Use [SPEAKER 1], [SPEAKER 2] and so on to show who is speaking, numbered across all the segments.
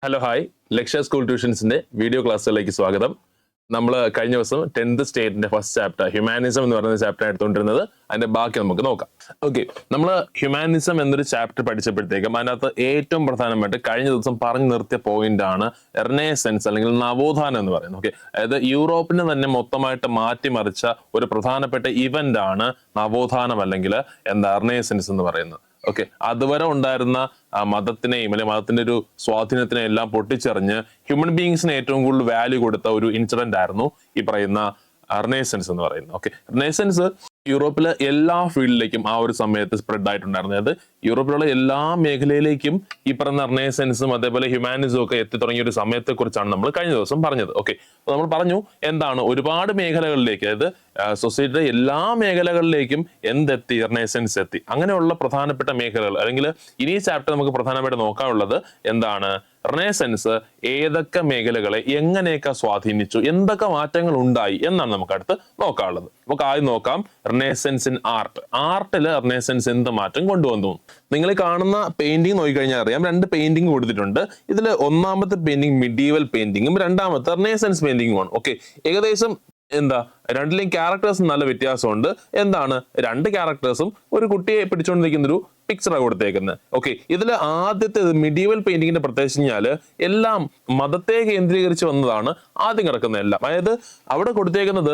[SPEAKER 1] Hello hi ലക്ഷ്യ school ട്യൂഷൻസിന്റെ video ക്ലാസ്സുകളിലേക്ക് സ്വാഗതം. നമ്മൾ കഴിഞ്ഞ ദിവസം 10th സ്റ്റേറ്റിന്റെ ഫസ്റ്റ് ചാപ്റ്റർ ഹ്യൂമാനിസം എന്ന് പറയുന്ന ചാപ്റ്റർ എടുത്തുകൊണ്ടിരുന്നത്. അതിന്റെ ബാക്കി നമുക്ക് നോക്കാം. ഓക്കെ, നമ്മൾ ഹ്യൂമാനിസം എന്നൊരു ചാപ്റ്റർ പഠിച്ചപ്പോഴത്തേക്കും അതിനകത്ത് ഏറ്റവും പ്രധാനമായിട്ട് കഴിഞ്ഞ ദിവസം പറഞ്ഞു നിർത്തിയ പോയിന്റ് ആണ് റെനേസൻസ് അല്ലെങ്കിൽ നവോത്ഥാനം എന്ന് പറയുന്നത്. ഓക്കെ, അതായത് യൂറോപ്പിനെ തന്നെ മൊത്തമായിട്ട് മാറ്റിമറിച്ച ഒരു പ്രധാനപ്പെട്ട ഇവന്റ് ആണ് നവോത്ഥാനം അല്ലെങ്കിൽ റെനേസൻസ് എന്ന് പറയുന്നത്. ഓക്കെ, അതുവരെ ഉണ്ടായിരുന്ന മതത്തിനെയും അല്ലെങ്കിൽ മതത്തിന്റെ ഒരു സ്വാധീനത്തിനെയും എല്ലാം പൊട്ടിച്ചെറിഞ്ഞ് ഹ്യൂമൻ ബീങ്സിന് ഏറ്റവും കൂടുതൽ വാല്യൂ കൊടുത്ത ഒരു ഇൻസിഡന്റ് ആയിരുന്നു ഈ പറയുന്ന റെനേസൻസ് എന്ന് പറയുന്നത്. ഓക്കെ, റെനേസൻസ് യൂറോപ്പിലെ എല്ലാ ഫീൽഡിലേക്കും ആ ഒരു സമയത്ത് സ്പ്രെഡ് ആയിട്ടുണ്ടായിരുന്നു. അതായത് യൂറോപ്പിലുള്ള എല്ലാ മേഖലയിലേക്കും ഈ പറയുന്ന റെനേസൻസും അതേപോലെ ഹ്യൂമാനിസം ഒക്കെ എത്തി തുടങ്ങിയ ഒരു സമയത്തെ കുറിച്ചാണ് നമ്മൾ കഴിഞ്ഞ ദിവസം പറഞ്ഞത്. ഓക്കെ, നമ്മൾ പറഞ്ഞു എന്താണ് ഒരുപാട് മേഖലകളിലേക്ക്, അതായത് സൊസൈറ്റിയുടെ എല്ലാ മേഖലകളിലേക്കും എന്തെത്തി, റെനേസൻസ് എത്തി. അങ്ങനെയുള്ള പ്രധാനപ്പെട്ട മേഖലകൾ അല്ലെങ്കിൽ ഇനി ചാപ്റ്റർ നമുക്ക് പ്രധാനമായിട്ട് നോക്കാനുള്ളത് എന്താണ്, റെനേസൻസ് ഏതൊക്കെ മേഖലകളെ എങ്ങനെയൊക്കെ സ്വാധീനിച്ചു, എന്തൊക്കെ മാറ്റങ്ങൾ ഉണ്ടായി എന്നാണ് നമുക്ക് അടുത്ത് നോക്കാനുള്ളത്. നമുക്ക് ആദ്യം നോക്കാം റെനേസൻസ് ഇൻ ആർട്ട്. ആർട്ടിൽ റെനേസൻസ് എന്ത് മാറ്റം കൊണ്ടുവന്നു? നിങ്ങൾ കാണുന്ന പെയിന്റിംഗ് നോക്കിക്കഴിഞ്ഞാൽ അറിയാം, രണ്ട് പെയിന്റിംഗ് കൊടുത്തിട്ടുണ്ട്. ഇതിൽ ഒന്നാമത്തെ പെയിന്റിംഗ് മിഡീവൽ പെയിന്റിംഗും രണ്ടാമത്തെ റെനേസൻസ് പെയിന്റിംഗുമാണ്. ഓക്കെ, ഏകദേശം രണ്ടിലെയും ക്യാരക്ടേഴ്സും നല്ല വ്യത്യാസമുണ്ട്. എന്താണ്, രണ്ട് ക്യാരക്ടേഴ്സും ഒരു കുട്ടിയെ പിടിച്ചുകൊണ്ടിരിക്കുന്ന ഒരു പിക്ചറാണ് കൊടുത്തേക്കുന്നത്. ഓക്കെ, ഇതിൽ ആദ്യത്തെ മിഡീവൽ പെയിന്റിങ്ങിന്റെ പ്രത്യേകിച്ച് കഴിഞ്ഞാൽ എല്ലാം മതത്തെ കേന്ദ്രീകരിച്ച് വന്നതാണ് ആദ്യം കിടക്കുന്ന എല്ലാം. അതായത് അവിടെ കൊടുത്തേക്കുന്നത്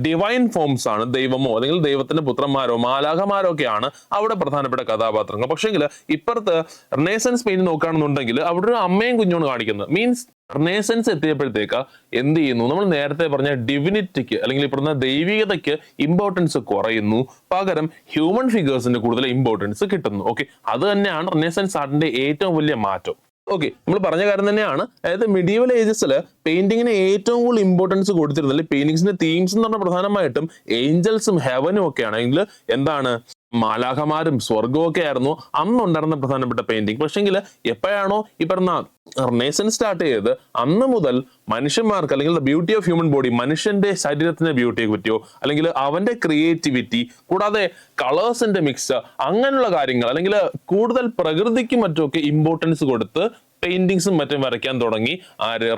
[SPEAKER 1] ഡിവൈൻ ഫോംസ് ആണ്, ദൈവമോ അല്ലെങ്കിൽ ദൈവത്തിന്റെ പുത്രന്മാരോ മാലാഖമാരോ ഒക്കെയാണ് അവിടെ പ്രധാനപ്പെട്ട കഥാപാത്രങ്ങൾ. പക്ഷേങ്കിൽ ഇപ്പുറത്ത് റെനേസൻസ് പെയിന്റ് നോക്കുകയാണെന്നുണ്ടെങ്കിൽ അവിടെ ഒരു അമ്മയും കുഞ്ഞോണ് കാണിക്കുന്നത്. മീൻസ് റെനേസൻസ് എത്തിയപ്പോഴത്തേക്ക് എന്ത് ചെയ്യുന്നു, നമ്മൾ നേരത്തെ പറഞ്ഞ ഡിവിനിറ്റിക്ക് അല്ലെങ്കിൽ ഇപ്പുറത്തെ ദൈവികതയ്ക്ക് ഇമ്പോർട്ടൻസ് കുറയുന്നു, പകരം ഹ്യൂമൻ ഫിഗേഴ്സിന് കൂടുതൽ ഇമ്പോർട്ടൻസ് കിട്ടുന്നു. ഓക്കെ, അത് തന്നെയാണ് റെനേസൻസ് ആർട്ടിന്റെ ഏറ്റവും വലിയ മാറ്റം. ഓക്കെ, നമ്മൾ പറഞ്ഞ കാര്യം തന്നെയാണ്. അതായത് മിഡീവൽ ഏജസിൽ പെയിന്റിങ്ങിന് ഏറ്റവും കൂടുതൽ ഇമ്പോർട്ടൻസ് കൊടുത്തിരുന്നത് പെയിന്റിങ്സിന്റെ തീംസ് എന്ന് പറഞ്ഞാൽ പ്രധാനമായിട്ടും ഏഞ്ചൽസും ഹെവനും ഒക്കെ ആണെങ്കിൽ എന്താണ്, മാലാഖമാരും സ്വർഗവും ഒക്കെ ആയിരുന്നു അന്നുണ്ടായിരുന്ന പ്രധാനപ്പെട്ട പെയിന്റിങ്. പക്ഷെങ്കിൽ എപ്പോഴാണോ ഈ പറഞ്ഞ റെനേസൻസ് സ്റ്റാർട്ട് ചെയ്തത് അന്ന് മുതൽ മനുഷ്യന്മാർക്ക് അല്ലെങ്കിൽ ബ്യൂട്ടി ഓഫ് ഹ്യൂമൻ ബോഡി, മനുഷ്യന്റെ ശരീരത്തിന്റെ ബ്യൂട്ടിയെ പറ്റിയോ അല്ലെങ്കിൽ അവന്റെ ക്രിയേറ്റിവിറ്റി, കൂടാതെ കളേഴ്സിന്റെ മിക്സ്, അങ്ങനെയുള്ള കാര്യങ്ങൾ അല്ലെങ്കിൽ കൂടുതൽ പ്രകൃതിക്കും മറ്റുമൊക്കെ ഇമ്പോർട്ടൻസ് കൊടുത്ത് പെയിന്റിങ്സും മറ്റും വരയ്ക്കാൻ തുടങ്ങി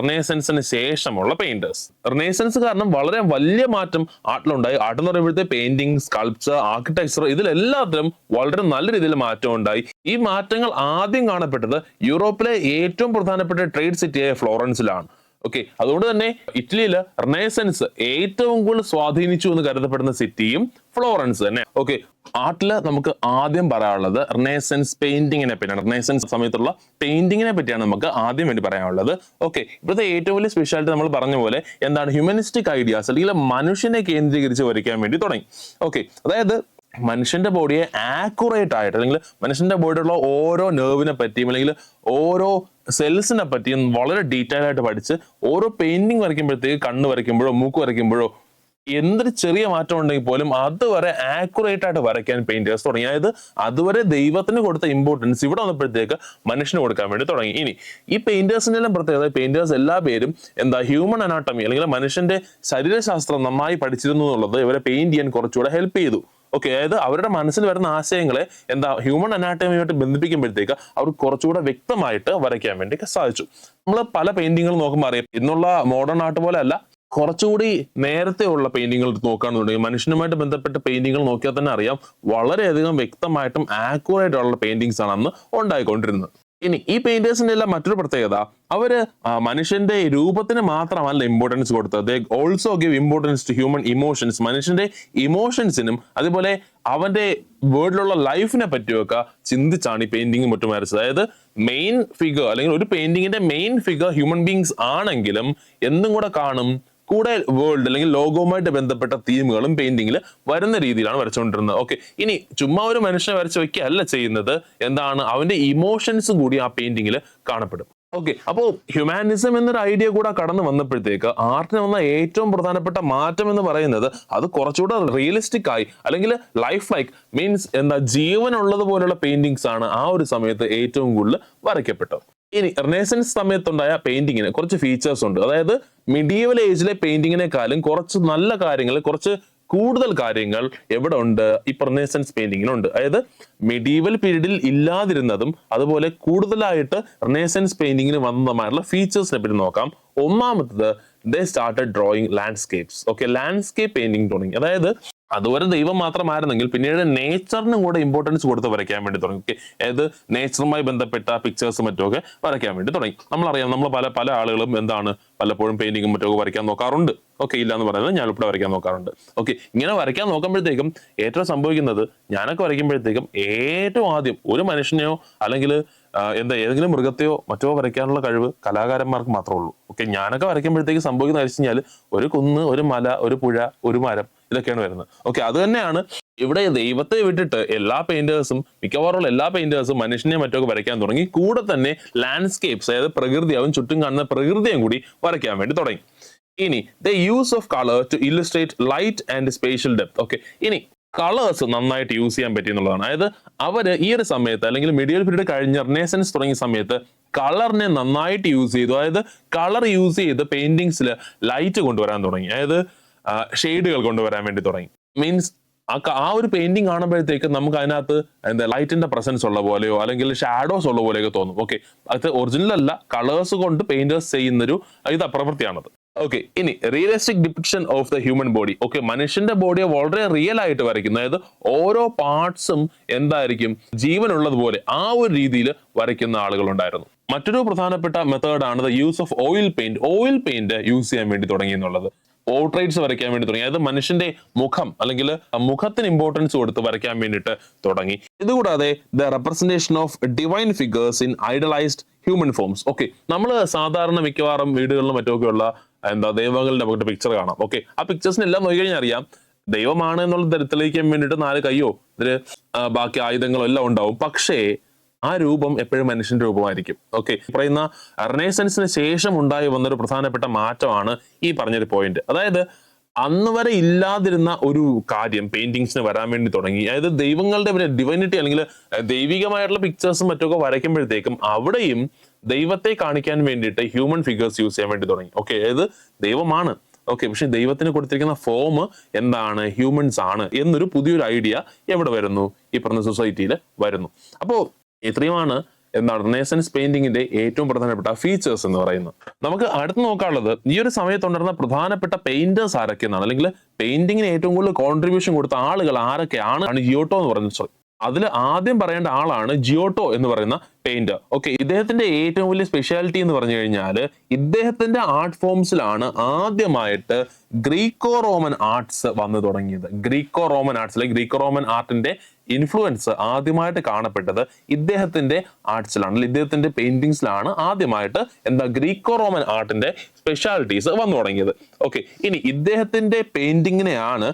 [SPEAKER 1] റെനേസൻസിന് ശേഷമുള്ള പെയിന്റേഴ്സ്. റെനേസൻസ് കാരണം വളരെ വലിയ മാറ്റം ആർട്ടിലുണ്ടായി. ആർട്ട് എന്ന് പറയുമ്പോഴത്തെ പെയിന്റിംഗ്, സ്കൾപ്ചർ, ആർക്കിടെക്ചർ ഇതിലെല്ലാത്തിലും വളരെ നല്ല രീതിയിൽ മാറ്റം ഉണ്ടായി. ഈ മാറ്റങ്ങൾ ആദ്യം കാണപ്പെട്ടത് യൂറോപ്പിലെ ഏറ്റവും പ്രധാനപ്പെട്ട ട്രേഡ് സിറ്റിയായ ഫ്ലോറൻസിലാണ്. ഓക്കെ, അതുകൊണ്ട് തന്നെ ഇറ്റലിയിൽ റെനേസൻസ് ഏറ്റവും കൂടുതൽ സ്വാധീനിച്ചു എന്ന് കരുതപ്പെടുന്ന സിറ്റിയും ഫ്ലോറൻസ് തന്നെ. ഓക്കെ, ആർട്ടില് നമുക്ക് ആദ്യം പറയാനുള്ളത് റെനേസൻസ് പെയിന്റിങ്ങിനെ പറ്റിയാണ്. റെനേസൻസ് സമയത്തുള്ള പെയിന്റിങ്ങിനെ പറ്റിയാണ് നമുക്ക് ആദ്യം വേണ്ടി പറയാനുള്ളത്. ഓക്കെ, ഇപ്പോഴത്തെ ഏറ്റവും വലിയ സ്പെഷ്യാലിറ്റി നമ്മൾ പറഞ്ഞ പോലെ എന്താണ്, ഹ്യൂമനിസ്റ്റിക് ഐഡിയാസ് അല്ലെങ്കിൽ മനുഷ്യനെ കേന്ദ്രീകരിച്ച് വരയ്ക്കാൻ വേണ്ടി തുടങ്ങി. ഓക്കെ, അതായത് മനുഷ്യന്റെ ബോഡിയെ ആക്യുറേറ്റ് ആയിട്ട് അല്ലെങ്കിൽ മനുഷ്യന്റെ ബോഡിയിലുള്ള ഓരോ നെർവിനെ പറ്റിയും അല്ലെങ്കിൽ ഓരോ സെൽസിനെ പറ്റിയും വളരെ ഡീറ്റെയിൽ ആയിട്ട് പഠിച്ച് ഓരോ പെയിന്റിങ് വരയ്ക്കുമ്പോഴത്തേക്ക് കണ്ണ് വരയ്ക്കുമ്പോഴോ മൂക്ക് വരയ്ക്കുമ്പോഴോ എന്തൊരു ചെറിയ മാറ്റം ഉണ്ടെങ്കിൽ പോലും അതുവരെ ആക്യുറേറ്റ് ആയിട്ട് വരയ്ക്കാൻ പെയിന്റേഴ്സ് തുടങ്ങി. അതായത് അതുവരെ ദൈവത്തിന് കൊടുത്ത ഇമ്പോർട്ടൻസ് ഇവിടെ വന്നപ്പോഴത്തേക്ക് മനുഷ്യന് കൊടുക്കാൻ വേണ്ടി തുടങ്ങി. ഇനി ഈ പെയിന്റേഴ്സിന്റെ എല്ലാം പ്രത്യേകത, പെയിന്റേഴ്സ് എല്ലാ പേരും ഹ്യൂമൻ അനാട്ടമി അല്ലെങ്കിൽ മനുഷ്യന്റെ ശരീരശാസ്ത്രം നന്നായി പഠിച്ചിരുന്നു എന്നുള്ളത് ഇവരെ പെയിന്റ് ചെയ്യാൻ കുറച്ചുകൂടെ ഹെൽപ്പ് ചെയ്തു. ഓക്കെ, അതായത് അവരുടെ മനസ്സിൽ വരുന്ന ആശയങ്ങളെ ഹ്യൂമൻ അനാട്ടമിയുമായിട്ട് ബന്ധിപ്പിക്കുമ്പോഴത്തേക്ക് അവർക്ക് കുറച്ചുകൂടെ വ്യക്തമായിട്ട് വരയ്ക്കാൻ വേണ്ടി സാധിച്ചു. നമ്മൾ പല പെയിന്റിങ്ങുകൾ നോക്കുമ്പോൾ അറിയാം, ഇന്നുള്ള മോഡേൺ ആർട്ട് പോലെ അല്ല, കുറച്ചുകൂടി നേരത്തെ ഉള്ള പെയിന്റിങ്ങുകൾ നോക്കുകയാണെന്നുണ്ടെങ്കിൽ മനുഷ്യനുമായിട്ട് ബന്ധപ്പെട്ട പെയിന്റിങ്ങുകൾ നോക്കിയാൽ തന്നെ അറിയാം വളരെയധികം വ്യക്തമായിട്ടും ആക്യുറേറ്റ് ഉള്ള പെയിന്റിങ്സ് ആണ് അന്ന് ഉണ്ടായിക്കൊണ്ടിരുന്നത്. ഇനി ഈ പെയിന്റേഴ്സിന്റെ എല്ലാം മറ്റൊരു പ്രത്യേകത, അവര് മനുഷ്യന്റെ രൂപത്തിന് മാത്രമല്ല ഇമ്പോർട്ടൻസ് കൊടുത്തത്, they also give importance to human emotions. മനുഷ്യന്റെ ഇമോഷൻസിനും അതുപോലെ അവന്റെ വേർഡിലുള്ള ലൈഫിനെ പറ്റിയൊക്കെ ചിന്തിച്ചാണ് ഈ പെയിന്റിങ് മറ്റും വരച്ചത്. അതായത് മെയിൻ ഫിഗർ അല്ലെങ്കിൽ ഒരു പെയിന്റിങ്ങിന്റെ മെയിൻ ഫിഗർ ഹ്യൂമൻ ബീങ്സ് ആണെങ്കിലും എന്തും കൂടെ കാണും, കൂടെ വേൾഡ് അല്ലെങ്കിൽ ലോകവുമായിട്ട് ബന്ധപ്പെട്ട തീമുകളും പെയിന്റിങ്ങിൽ വരുന്ന രീതിയിലാണ് വരച്ചുകൊണ്ടിരുന്നത്. ഓക്കെ, ഇനി ചുമ്മാ ഒരു മനുഷ്യനെ വരച്ചു വെക്കുകയല്ല ചെയ്യുന്നത്, അവന്റെ ഇമോഷൻസ് കൂടി ആ പെയിന്റിങ്ങിൽ കാണപ്പെടും. ഓക്കെ, അപ്പോൾ ഹ്യൂമാനിസം എന്നൊരു ഐഡിയ കൂടെ കടന്നു വന്നപ്പോഴത്തേക്ക് ആർട്ടിന് വന്ന ഏറ്റവും പ്രധാനപ്പെട്ട മാറ്റം എന്ന് പറയുന്നത് അത് കുറച്ചുകൂടെ റിയലിസ്റ്റിക് ആയി അല്ലെങ്കിൽ ലൈഫ് ലൈക്ക്, മീൻസ് ജീവനുള്ളത് പോലുള്ള പെയിന്റിങ്സ് ആണ് ആ ഒരു സമയത്ത് ഏറ്റവും കൂടുതൽ വരയ്ക്കപ്പെട്ടത്. ഇനി റെനേസൻസ് സമയത്തുണ്ടായ പെയിന്റിങ്ങിന് കുറച്ച് ഫീച്ചേഴ്സ് ഉണ്ട്. അതായത് മിഡീവൽ ഏജിലെ പെയിന്റിങ്ങിനെക്കാളും കുറച്ച് നല്ല കാര്യങ്ങൾ, കുറച്ച് കൂടുതൽ കാര്യങ്ങൾ എവിടെ ഉണ്ട്? ഈ റെനേസൻസ് പെയിന്റിങ്ങിനുണ്ട്. അതായത് മെഡീവൽ പീരീഡിൽ ഇല്ലാതിരുന്നതും അതുപോലെ കൂടുതലായിട്ട് റെനേസൻസ് പെയിന്റിങ്ങിന് വന്നതുമായിട്ടുള്ള ഫീച്ചേഴ്സിനെ പറ്റി നോക്കാം. ഒന്നാമത്തത്, ദേ started drawing landscapes. Okay, landscape painting തുടങ്ങി. അതായത് അതുവരെ ദൈവം മാത്രമായിരുന്നെങ്കിൽ പിന്നീട് നേച്ചറിനും കൂടെ ഇമ്പോർട്ടൻസ് കൊടുത്ത് വരയ്ക്കാൻ വേണ്ടി തുടങ്ങി. ഓക്കെ, അതായത് നേച്ചറുമായി ബന്ധപ്പെട്ട പിക്ചേഴ്സും മറ്റുമൊക്കെ വരയ്ക്കാൻ വേണ്ടി തുടങ്ങി. നമ്മളറിയാം, നമ്മൾ പല ആളുകളും പലപ്പോഴും പെയിന്റിങ്ങും മറ്റൊക്കെ വരയ്ക്കാൻ നോക്കാറുണ്ട്. ഓക്കെ, ഇല്ല എന്ന് പറയുന്നത് ഞാൻ ഉൾപ്പെടെ വരയ്ക്കാൻ നോക്കാറുണ്ട്. ഓക്കെ, ഇങ്ങനെ വരയ്ക്കാൻ നോക്കുമ്പോഴത്തേക്കും ഏറ്റവും സംഭവിക്കുന്നത്, ഞാനൊക്കെ വരയ്ക്കുമ്പോഴത്തേക്കും ഏറ്റവും ആദ്യം ഒരു മനുഷ്യനെയോ അല്ലെങ്കിൽ ഏതെങ്കിലും മൃഗത്തെയോ മറ്റോ വരയ്ക്കാനുള്ള കഴിവ് കലാകാരന്മാർക്ക് മാത്രമേ ഉള്ളൂ. ഓക്കെ, ഞാനൊക്കെ വരയ്ക്കുമ്പോഴത്തേക്ക് സംഭവിക്കുന്നത് വെച്ച് കഴിഞ്ഞാൽ ഒരു കുന്ന്, ഒരു മല, ഒരു പുഴ, ഒരു മരം, ഇതൊക്കെയാണ് വരുന്നത്. ഓക്കെ, അത് തന്നെയാണ് ഇവിടെ ദൈവത്തെ വിട്ടിട്ട് മിക്കവാറുള്ള എല്ലാ പെയിന്റേഴ്സും മനുഷ്യനെ മറ്റൊക്കെ വരയ്ക്കാൻ തുടങ്ങി. കൂടെ തന്നെ ലാൻഡ്സ്കേപ്സ്, അതായത് പ്രകൃതിയാവും ചുറ്റും കാണുന്ന പ്രകൃതിയും കൂടി വരയ്ക്കാൻ വേണ്ടി തുടങ്ങി. ഇനി the use of colour to illustrate light and spatial depth. Okay, ഇനി കളേഴ്സ് നന്നായിട്ട് യൂസ് ചെയ്യാൻ പറ്റി എന്നുള്ളതാണ്. അതായത് അവര് ഈ ഒരു സമയത്ത് അല്ലെങ്കിൽ മിഡിയൽ പീരീഡ് കഴിഞ്ഞ റെനേസൻസ് തുടങ്ങിയ സമയത്ത് കളറിനെ നന്നായിട്ട് യൂസ് ചെയ്തു. അതായത് കളർ യൂസ് ചെയ്ത് പെയിന്റിങ്സിൽ ലൈറ്റ് കൊണ്ടുവരാൻ തുടങ്ങി. അതായത് ഷെയ്ഡുകൾ കൊണ്ടുവരാൻ വേണ്ടി തുടങ്ങി. മീൻസ് ആ ഒരു പെയിന്റിങ് കാണുമ്പോഴത്തേക്ക് നമുക്ക് അതിനകത്ത് ലൈറ്റിന്റെ പ്രസൻസ് ഉള്ള പോലെയോ അല്ലെങ്കിൽ ഷാഡോസ് ഉള്ള പോലെയൊക്കെ തോന്നും. ഓക്കെ, അത് ഒറിജിനൽ അല്ല, കളേഴ്സ് കൊണ്ട് പെയിന്റേഴ്സ് ചെയ്യുന്നൊരു പ്രവൃത്തിയാണത്. ഓക്കെ, ഇനി realistic depiction of the human body. Okay, മനുഷ്യന്റെ ബോഡിയെ വളരെ റിയൽ ആയിട്ട് വരയ്ക്കുന്നു. അതായത് ഓരോ പാർട്സും ജീവനുള്ളതുപോലെ ആ ഒരു രീതിയിൽ വരയ്ക്കുന്ന ആളുകളുണ്ടായിരുന്നു. മറ്റൊരു പ്രധാനപ്പെട്ട മെത്തേഡാണ് the use of oil paint. Oil paint use ചെയ്യാൻ വേണ്ടി തുടങ്ങി എന്നുള്ളത്. പോർട്രേറ്റ്സ് വരയ്ക്കാൻ വേണ്ടി തുടങ്ങി. അതായത് മനുഷ്യന്റെ മുഖം അല്ലെങ്കിൽ മുഖത്തിന് ഇമ്പോർട്ടൻസ് കൊടുത്ത് വരയ്ക്കാൻ വേണ്ടിയിട്ട് തുടങ്ങി. ഇതുകൂടാതെ the representation of divine figures in idealised human forms. Okay, നമ്മൾ സാധാരണ മിക്കവാറും വീടുകളിലും മറ്റൊക്കെയുള്ള ദൈവങ്ങളുടെ നമുക്ക് പിക്ചർ കാണാം. ഓക്കെ, ആ പിക്ചേഴ്സിനെല്ലാം നോക്കി കഴിഞ്ഞാൽ അറിയാം ദൈവമാണ് എന്നുള്ള തെളിയിക്കാൻ വേണ്ടിയിട്ട് 4 കയ്യോ ഇതില് ബാക്കി ആയുധങ്ങളോ എല്ലാം ഉണ്ടാവും. പക്ഷേ ആ രൂപം എപ്പോഴും മനുഷ്യന്റെ രൂപമായിരിക്കും. ഓക്കെ, പറയുന്ന റെനേസൻസിന് ശേഷം ഉണ്ടായി വന്നൊരു പ്രധാനപ്പെട്ട മാറ്റമാണ് ഈ പറഞ്ഞൊരു പോയിന്റ്. അതായത് അന്ന് വരെ ഇല്ലാതിരുന്ന ഒരു കാര്യം പെയിന്റിങ്സിന് വരാൻ വേണ്ടി തുടങ്ങി. അതായത് ദൈവങ്ങളുടെ ഡിവൈനിറ്റി അല്ലെങ്കിൽ ദൈവികമായിട്ടുള്ള പിക്ചേഴ്സും മറ്റൊക്കെ വരയ്ക്കുമ്പോഴത്തേക്കും അവിടെയും ദൈവത്തെ കാണിക്കാൻ വേണ്ടിയിട്ട് ഹ്യൂമൻ ഫിഗേഴ്സ് യൂസ് ചെയ്യാൻ വേണ്ടി തുടങ്ങി. ഓക്കെ, അതായത് ദൈവമാണ്, ഓക്കെ, പക്ഷെ ദൈവത്തിന് കൊടുത്തിരിക്കുന്ന ഫോം ഹ്യൂമൻസ് ആണ് എന്നൊരു പുതിയൊരു ഐഡിയ എവിടെ വരുന്നു? ഈ പറഞ്ഞ സൊസൈറ്റിയിൽ വരുന്നു. അപ്പോ ഇത്രയുമാണ് റെനേസൻസ് പെയിന്റിങ്ങിന്റെ ഏറ്റവും പ്രധാനപ്പെട്ട ഫീച്ചേഴ്സ് എന്ന് പറയുന്നത്. നമുക്ക് അടുത്ത് നോക്കാനുള്ളത് ഈ ഒരു സമയത്തുണ്ടായിരുന്ന പ്രധാനപ്പെട്ട പെയിന്റേഴ്സ് ആരൊക്കെയെന്നാണ്, അല്ലെങ്കിൽ പെയിന്റിങ്ങിന് ഏറ്റവും കൂടുതൽ കോൺട്രിബ്യൂഷൻ കൊടുത്ത ആളുകൾ ആരൊക്കെയാണ്. ജിയോട്ടോ എന്ന് പറയുന്നത്, അതിൽ ആദ്യം പറയേണ്ട ആളാണ് ജിയോട്ടോ എന്ന് പറയുന്ന പെയിന്റർ. ഓക്കെ, ഇദ്ദേഹത്തിന്റെ ഏറ്റവും വലിയ സ്പെഷ്യാലിറ്റി എന്ന് പറഞ്ഞു കഴിഞ്ഞാൽ ഇദ്ദേഹത്തിന്റെ ആർട്ട് ഫോംസിലാണ് ആദ്യമായിട്ട് ഗ്രീക്കോ റോമൻ ആർട്സ് വന്നു തുടങ്ങിയത്. ഗ്രീക്കോ റോമൻ ആർട്സ് അല്ലെങ്കിൽ ഗ്രീക്കോ റോമൻ ആർട്ടിന്റെ ഇൻഫ്ലുവൻസ് ആദ്യമായിട്ട് കാണപ്പെട്ടത് ഇദ്ദേഹത്തിന്റെ ആർട്സിലാണ്, ഇദ്ദേഹത്തിന്റെ പെയിന്റിങ്സിലാണ് ആദ്യമായിട്ട് ഗ്രീക്കോ റോമൻ ആർട്ടിന്റെ സ്പെഷ്യാലിറ്റീസ് വന്നു തുടങ്ങിയത്. ഓക്കെ, ഇനി ഇദ്ദേഹത്തിന്റെ പെയിന്റിങ്ങിനെയാണ്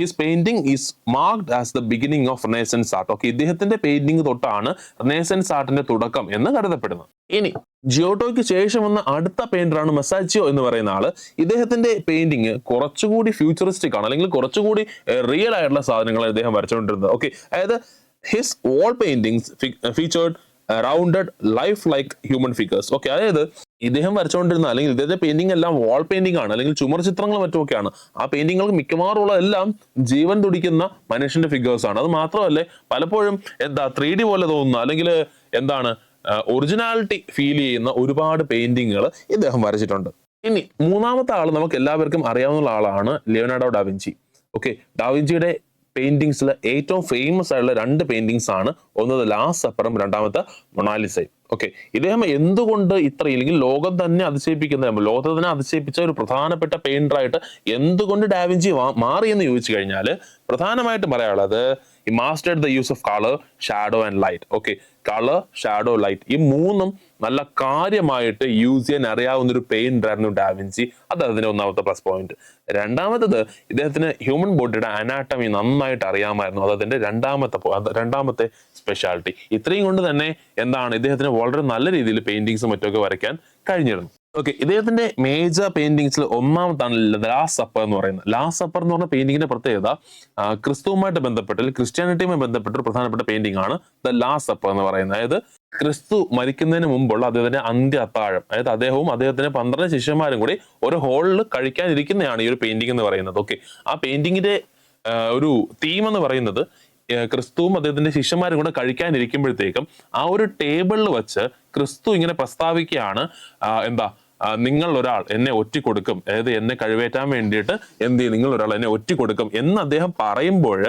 [SPEAKER 1] His painting is marked as the beginning of Renaissance art. Okay, ഇദ്ദേഹത്തിന്റെ പെയിന്റിംഗ് തൊട്ടാണ് റെനേസൻസ് ആർട്ടിന്റെ തുടക്കം എന്ന് കരുതപ്പെടുന്നത്. ഇനി ജിയോട്ടോയ്ക്ക് ശേഷം വന്ന അടുത്ത പെയിന്ററാണ് മെസാച്ചിയോ എന്ന് പറയുന്ന ആള്. ഇദ്ദേഹത്തിന്റെ പെയിന്റിങ് കുറച്ചുകൂടി ഫ്യൂച്ചറിസ്റ്റിക് ആണ്, അല്ലെങ്കിൽ കുറച്ചുകൂടി റിയൽ ആയിട്ടുള്ള സാധനങ്ങൾ ഇദ്ദേഹം വരച്ചുകൊണ്ടിരുന്നത്. ഓക്കെ, അതായത് his wall paintings featured rounded life like human figures. Okay, അതായത് ഇദ്ദേഹം വരച്ചുകൊണ്ടിരുന്ന അല്ലെങ്കിൽ ഇദ്ദേഹത്തെ പെയിന്റിംഗ് എല്ലാം വാൾ പെയിന്റിംഗ് ആണ്, അല്ലെങ്കിൽ ചുമർ ചിത്രങ്ങൾ മറ്റുമൊക്കെയാണ്. ആ പെയിന്റിങ്ങൾക്ക് മിക്കവാറുള്ള എല്ലാം ജീവൻ തുടിക്കുന്ന മനുഷ്യന്റെ ഫിഗേഴ്സ് ആണ്. അത് മാത്രമല്ല പലപ്പോഴും 3D പോലെ തോന്നുന്ന അല്ലെങ്കിൽ ഒറിജിനാലിറ്റി ഫീൽ ചെയ്യുന്ന ഒരുപാട് പെയിന്റിങ്ങുകൾ ഇദ്ദേഹം വരച്ചിട്ടുണ്ട്. ഇനി മൂന്നാമത്തെ ആൾ നമുക്ക് എല്ലാവർക്കും അറിയാവുന്ന ആളാണ് ലിയോനാർഡോ ഡാവിഞ്ചി. ഓക്കെ, ഡാവിഞ്ചിയുടെ പെയിന്റിങ്സിൽ ഏറ്റവും ഫേമസ് ആയിട്ടുള്ള 2 പെയിന്റിങ്സ് ആണ്. ഒന്ന് ലാസ്റ്റ് സപ്പറും, രണ്ടാമത്തെ മൊണാലിസയും. ഓക്കെ, ഇദ്ദേഹം എന്തുകൊണ്ട് ഇല്ലെങ്കിൽ ലോകത്തെ തന്നെ അതിശയിപ്പിച്ച ഒരു പ്രധാനപ്പെട്ട പെയിന്ററായിട്ട് എന്തുകൊണ്ട് ഡാവിഞ്ചി മാറി എന്ന് ചോദിച്ചു കഴിഞ്ഞാൽ പ്രധാനമായിട്ടും പറയാനുള്ളത് he mastered the use of color, shadow and light. Okay, color, shadow, light, ഈ മൂന്നും നല്ല കാര്യമായിട്ട് യൂസ് ചെയ്യാൻ അറിയാവുന്ന ഒരു പെയിന്റർ ആയിരുന്നു ഡാവിഞ്ചി. അത് അതിന്റെ ഒന്നാമത്തെ പ്ലസ് പോയിന്റ്. രണ്ടാമത്തത്, ഇദ്ദേഹത്തിന് ഹ്യൂമൻ ബോഡിയുടെ അനാട്ടമി നന്നായിട്ട് അറിയാമായിരുന്നു. അത് അതിന്റെ രണ്ടാമത്തെ സ്പെഷ്യാലിറ്റി. ഇത്രയും കൊണ്ട് തന്നെ ഇദ്ദേഹത്തിന് വളരെ നല്ല രീതിയിൽ പെയിന്റിങ്സും മറ്റൊക്കെ വരയ്ക്കാൻ കഴിഞ്ഞിരുന്നു. ഓക്കെ, ഇദ്ദേഹത്തിന്റെ മേജർ പെയിന്റിങ്സിൽ ഒന്നാമത്താണ് ലാസ്റ്റ് സപ്പർ എന്ന് പറയുന്നത്. ലാസ്റ്റ് സപ്പർ എന്ന് പറഞ്ഞ പെയിന്റിങ്ങിന്റെ പ്രത്യേകത ക്രിസ്തുവുമായിട്ട് ബന്ധപ്പെട്ട്, ക്രിസ്ത്യാനിറ്റിയുമായി ബന്ധപ്പെട്ട ഒരു പ്രധാനപ്പെട്ട പെയിന്റിംഗ് ആണ് ദ ലാസ്റ്റ് സപ്പർ എന്ന് പറയുന്നത്. അതായത് ക്രിസ്തു മരിക്കുന്നതിന് മുമ്പുള്ള അദ്ദേഹത്തിന്റെ അന്ത്യ അത്താഴം, അതായത് അദ്ദേഹവും അദ്ദേഹത്തിന്റെ 12 ശിഷ്യന്മാരും കൂടി ഒരു ഹോളിൽ കഴിക്കാനിരിക്കുന്നതാണ് ഈ ഒരു പെയിന്റിംഗ് എന്ന് പറയുന്നത്. ഓക്കെ, ആ പെയിന്റിങ്ങിന്റെ ഒരു തീം എന്ന് പറയുന്നത് ക്രിസ്തുവും അദ്ദേഹത്തിന്റെ ശിഷ്യന്മാരും കൂടെ കഴിക്കാനിരിക്കുമ്പോഴത്തേക്കും ആ ഒരു ടേബിളിൽ വെച്ച് ക്രിസ്തു ഇങ്ങനെ പ്രസ്താവിക്കുകയാണ്, എന്താ, നിങ്ങൾ ഒരാൾ എന്നെ ഒറ്റിക്കൊടുക്കും, അതായത് എന്നെ കഴിവേറ്റാൻ വേണ്ടിയിട്ട് എന്ത് ചെയ്യും, നിങ്ങൾ ഒരാൾ എന്നെ ഒറ്റിക്കൊടുക്കും എന്ന് അദ്ദേഹം പറയുമ്പോൾ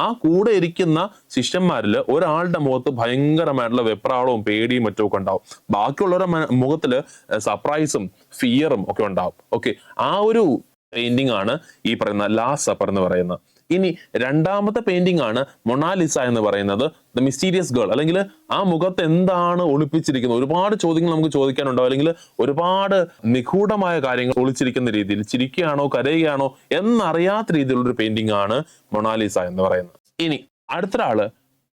[SPEAKER 1] ആ കൂടെ ഇരിക്കുന്ന ശിഷ്യന്മാരിൽ ഒരാളുടെ മുഖത്ത് ഭയങ്കരമായിട്ടുള്ള വെപ്രാളവും പേടിയും മറ്റും ഒക്കെ ഉണ്ടാവും. ബാക്കിയുള്ളവരുടെ മുഖത്തില് സർപ്രൈസും ഫിയറും ഒക്കെ ഉണ്ടാവും. ഓക്കെ, ആ ഒരു പെയിന്റിംഗ് ആണ് ഈ പറയുന്ന ലാസ്റ്റ് സപ്പർ എന്ന് പറയുന്നത്. ഇനി രണ്ടാമത്തെ പെയിന്റിംഗ് ആണ് മൊണാലിസ എന്ന് പറയുന്നത്, ദ മിസ്റ്റീരിയസ് ഗേൾ. അല്ലെങ്കിൽ ആ മുഖത്ത് എന്താണ് ഒളിപ്പിച്ചിരിക്കുന്നത്, ഒരുപാട് ചോദ്യങ്ങൾ നമുക്ക് ചോദിക്കാനുണ്ടാവും, അല്ലെങ്കിൽ ഒരുപാട് നിഗൂഢമായ കാര്യങ്ങൾ ഒളിച്ചിരിക്കുന്ന രീതിയിൽ ചിരിക്കുകയാണോ കരയുകയാണോ എന്നറിയാത്ത രീതിയിലുള്ള ഒരു പെയിന്റിംഗ് ആണ് മൊണാലിസ എന്ന് പറയുന്നത്. ഇനി അടുത്തൊരാള്